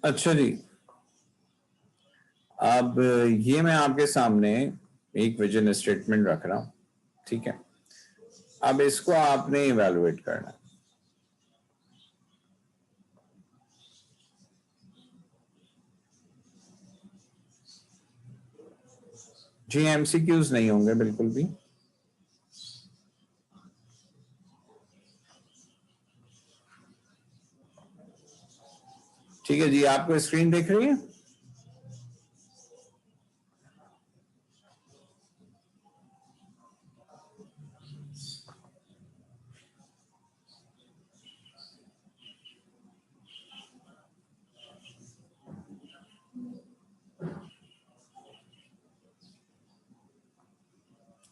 अच्छा जी, अब ये मैं आपके सामने एक विजन स्टेटमेंट रख रहा हूं, ठीक है। अब इसको आपने इवेलुएट करना। जी, एमसीक्यूज नहीं होंगे बिल्कुल भी। ठीक है जी, आपको स्क्रीन दिख रही है?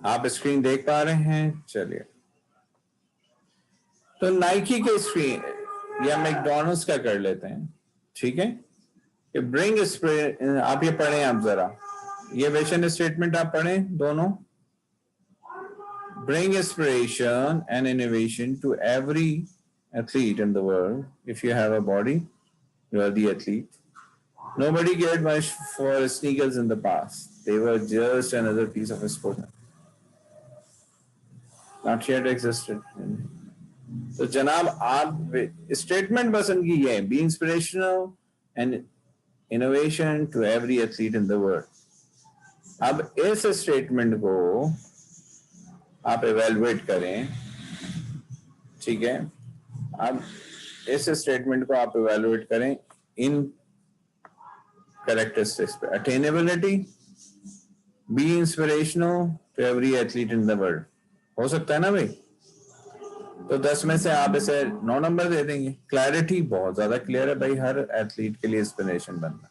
आप स्क्रीन देख पा रहे हैं? चलिए, तो नाइकी के स्क्रीन या मैकडोनल्ड्स का कर लेते हैं। ठीक है, कि ब्रिंग आप ये पढ़ें, आप जरा ये विजन स्टेटमेंट आप पढ़ें दोनों। Bring inspiration and innovation to every athlete in the world. If you have a body, you are the athlete. Nobody cared much for sneakers in the past. They were just another piece of sport. Not yet existed. तो जनाब, आप statement बस उनकी ये है, be inspirational and innovation to every athlete in the world. अब इस statement को आप एवेलुएट करें। ठीक है, अब इस स्टेटमेंट को आप एवेलुएट करें इन कैरेक्टरिस्टिक्स पे। Attainability, be inspirational to every athlete in the world. हो सकता है ना भाई? तो 10 में से आप इसे 9 नंबर दे देंगे। क्लैरिटी बहुत ज्यादा क्लियर है भाई, हर एथलीट के लिए इंस्पिरेशन बनना।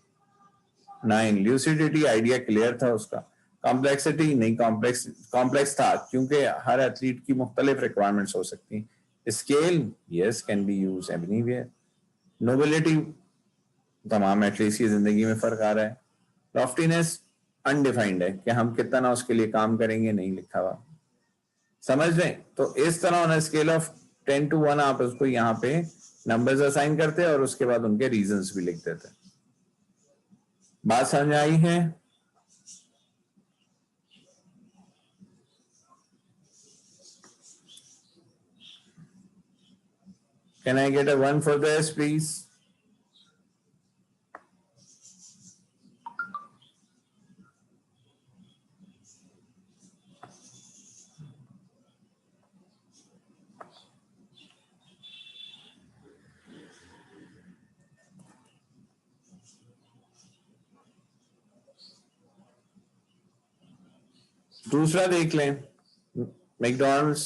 9, ल्यूसिडिटी, आइडिया क्लियर था उसका। कॉम्प्लेक्सिटी नहीं, कॉम्प्लेक्स था क्योंकि हर एथलीट की मुख्तलिफ रिक्वायरमेंट्स हो सकती। Scale, yes, can be use everywhere. Nobility, तमाम एथलीट्स की जिंदगी में फर्क आ रहा है। लॉफ्टीनेस अनडिफाइंड है कि हम कितना उसके लिए काम करेंगे, नहीं लिखा हुआ। समझ लें? तो इस तरह ऑन स्केल ऑफ 10 to 1 आप उसको यहाँ पे नंबर्स असाइन करते हैं और उसके बाद उनके रीजंस भी लिख देते हैं। बात समझ आई है? Can I get a 1 for this, please? दूसरा देख लें, मैकडॉनल्ड्स।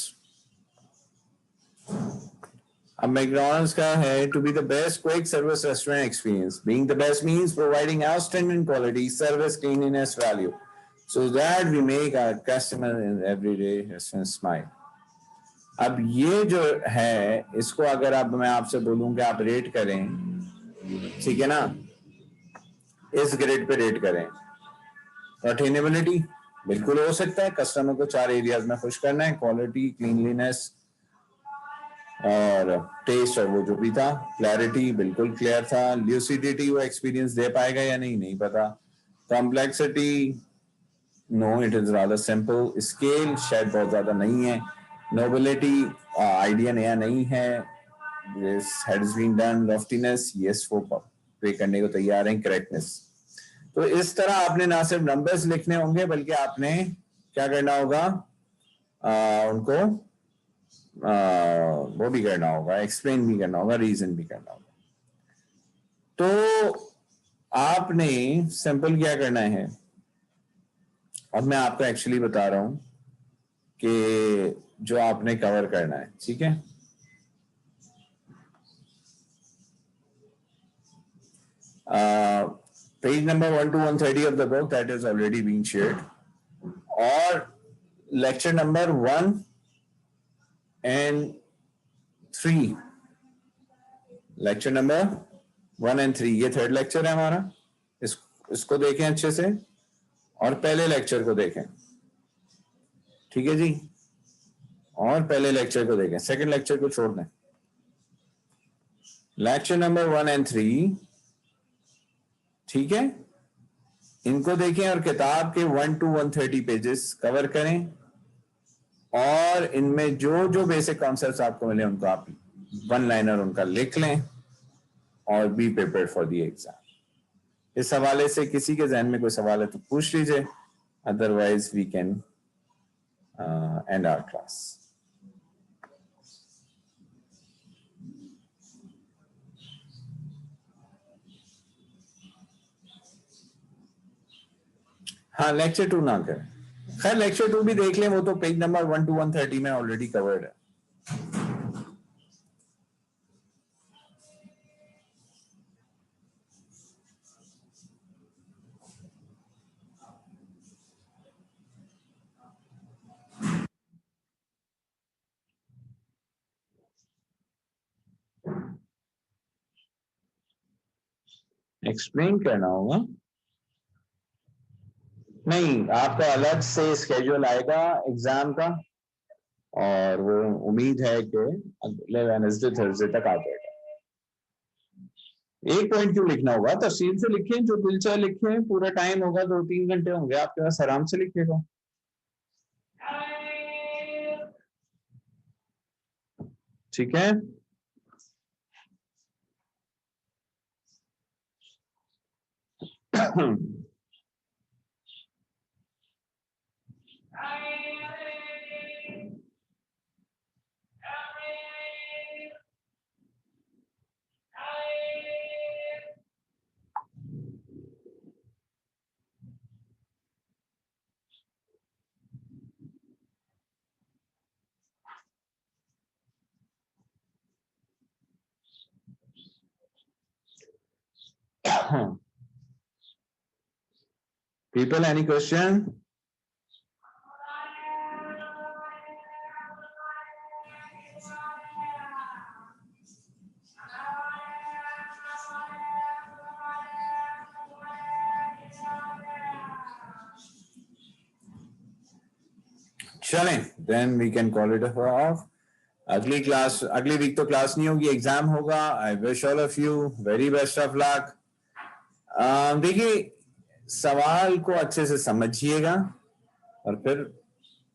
अब मैकडॉनल्ड्स का है to be the best quick service restaurant experience. Being the best means providing outstanding quality service, cleanliness, value, so that we make our customer in everyday restaurant smile. अब ये जो है, इसको अगर अब मैं आपसे बोलूं कि आप रेट करें, ठीक है ना, इस ग्रेड पे रेट करें। अटेनेबिलिटी बिल्कुल हो सकता है, कस्टमर को 4 एरियाज में खुश करना है, क्वालिटी, क्लीनलीनेस और टेस्ट और वो जो भी था। क्लैरिटी बिल्कुल क्लियर था। ल्यूसिडिटी, वो एक्सपीरियंस दे पाएगा या नहीं, नहीं पता। Complexity, no, it is rather simple. Scale शायद बहुत ज्यादा नहीं है। नोबिलिटी, आइडिया नया नहीं है। This has been done. Loftiness, yes, वो पे करने को तैयार हैं। करेक्टनेस, तो इस तरह आपने ना सिर्फ नंबर्स लिखने होंगे बल्कि आपने क्या करना होगा, उनको वो भी करना होगा, एक्सप्लेन भी करना होगा, रीजन भी करना होगा। तो आपने सिंपल क्या करना है, अब मैं आपको एक्चुअली बता रहा हूं कि जो आपने कवर करना है। ठीक है, page number 1 to 130 of the book that is already being shared, और lecture number 1 and 3, lecture number 1 and 3, ये थर्ड लेक्चर है हमारा। इसको देखें अच्छे से और पहले लेक्चर को देखें। ठीक है जी, और पहले लेक्चर को देखें, सेकंड लेक्चर को छोड़ दें। लेक्चर नंबर 1 and 3, ठीक है, इनको देखें और किताब के 1 to 130 पेजेस कवर करें और इनमें जो जो बेसिक कॉन्सेप्ट्स आपको मिले उनको आप 1 लाइनर उनका लिख लें और be prepared for the exam. इस हवाले से किसी के जहन में कोई सवाल है तो पूछ लीजिए, otherwise we can end our class. हाँ लेक्चर 2 ना करें, खैर लेक्चर 2 भी देख लें, वो तो पेज नंबर 1 to 130 में ऑलरेडी कवर्ड है। एक्सप्लेन करना होगा, नहीं आपका अलग से स्केड्यूल आएगा एग्जाम का, और वो उम्मीद है कि अगले वेडनेसडे थर्सडे तक आ जाएगा। एक पॉइंट क्यों लिखना होगा, तफसील से लिखें, जो दिल चाहे लिखें, पूरा टाइम होगा, 2-3 घंटे होंगे आपके पास, आराम से लिखिएगा। ठीक है, people any question? चलें, then we can call it off. अगली क्लास, अगली वीक तो क्लास नहीं होगी, एग्जाम होगा। I wish all of you very best of luck. देखिए, सवाल को अच्छे से समझिएगा और फिर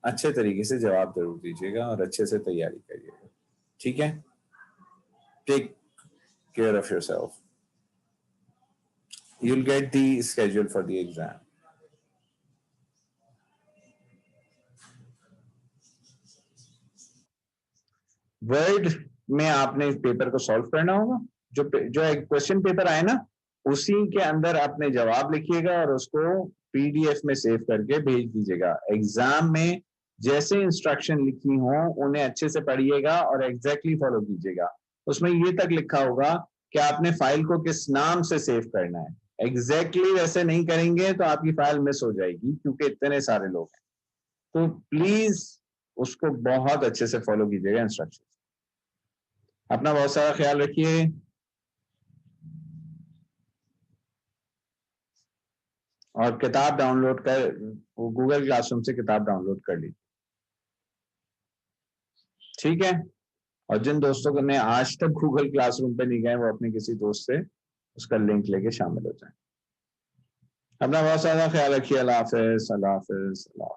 अच्छे तरीके से जवाब जरूर दीजिएगा और अच्छे से तैयारी करिएगा, ठीक है? Take care of yourself, you'll get the schedule for the exam. Word में आपने पेपर को सॉल्व करना होगा, जो क्वेश्चन पेपर आए ना, उसी के अंदर आपने जवाब लिखिएगा और उसको पीडीएफ में सेव करके भेज दीजिएगा। एग्जाम में जैसे इंस्ट्रक्शन लिखी हो उन्हें अच्छे से पढ़िएगा और एग्जैक्टली फॉलो कीजिएगा। उसमें ये तक लिखा होगा कि आपने फाइल को किस नाम से सेव करना है। एग्जैक्टली वैसे नहीं करेंगे तो आपकी फाइल मिस हो जाएगी, क्योंकि इतने सारे लोग हैं। तो प्लीज उसको बहुत अच्छे से फॉलो कीजिएगा इंस्ट्रक्शन। अपना बहुत सारा ख्याल रखिए। और किताब डाउनलोड कर, गूगल क्लासरूम से किताब डाउनलोड कर लीजिए, ठीक है? और जिन दोस्तों को ने आज तक गूगल क्लासरूम पे नहीं गए, वो अपने किसी दोस्त से उसका लिंक लेके शामिल हो जाए। अपना बहुत सारा ख्याल रखिए। अल्लाह हाफिज, अल्लाह हाफिज, अल्लाह।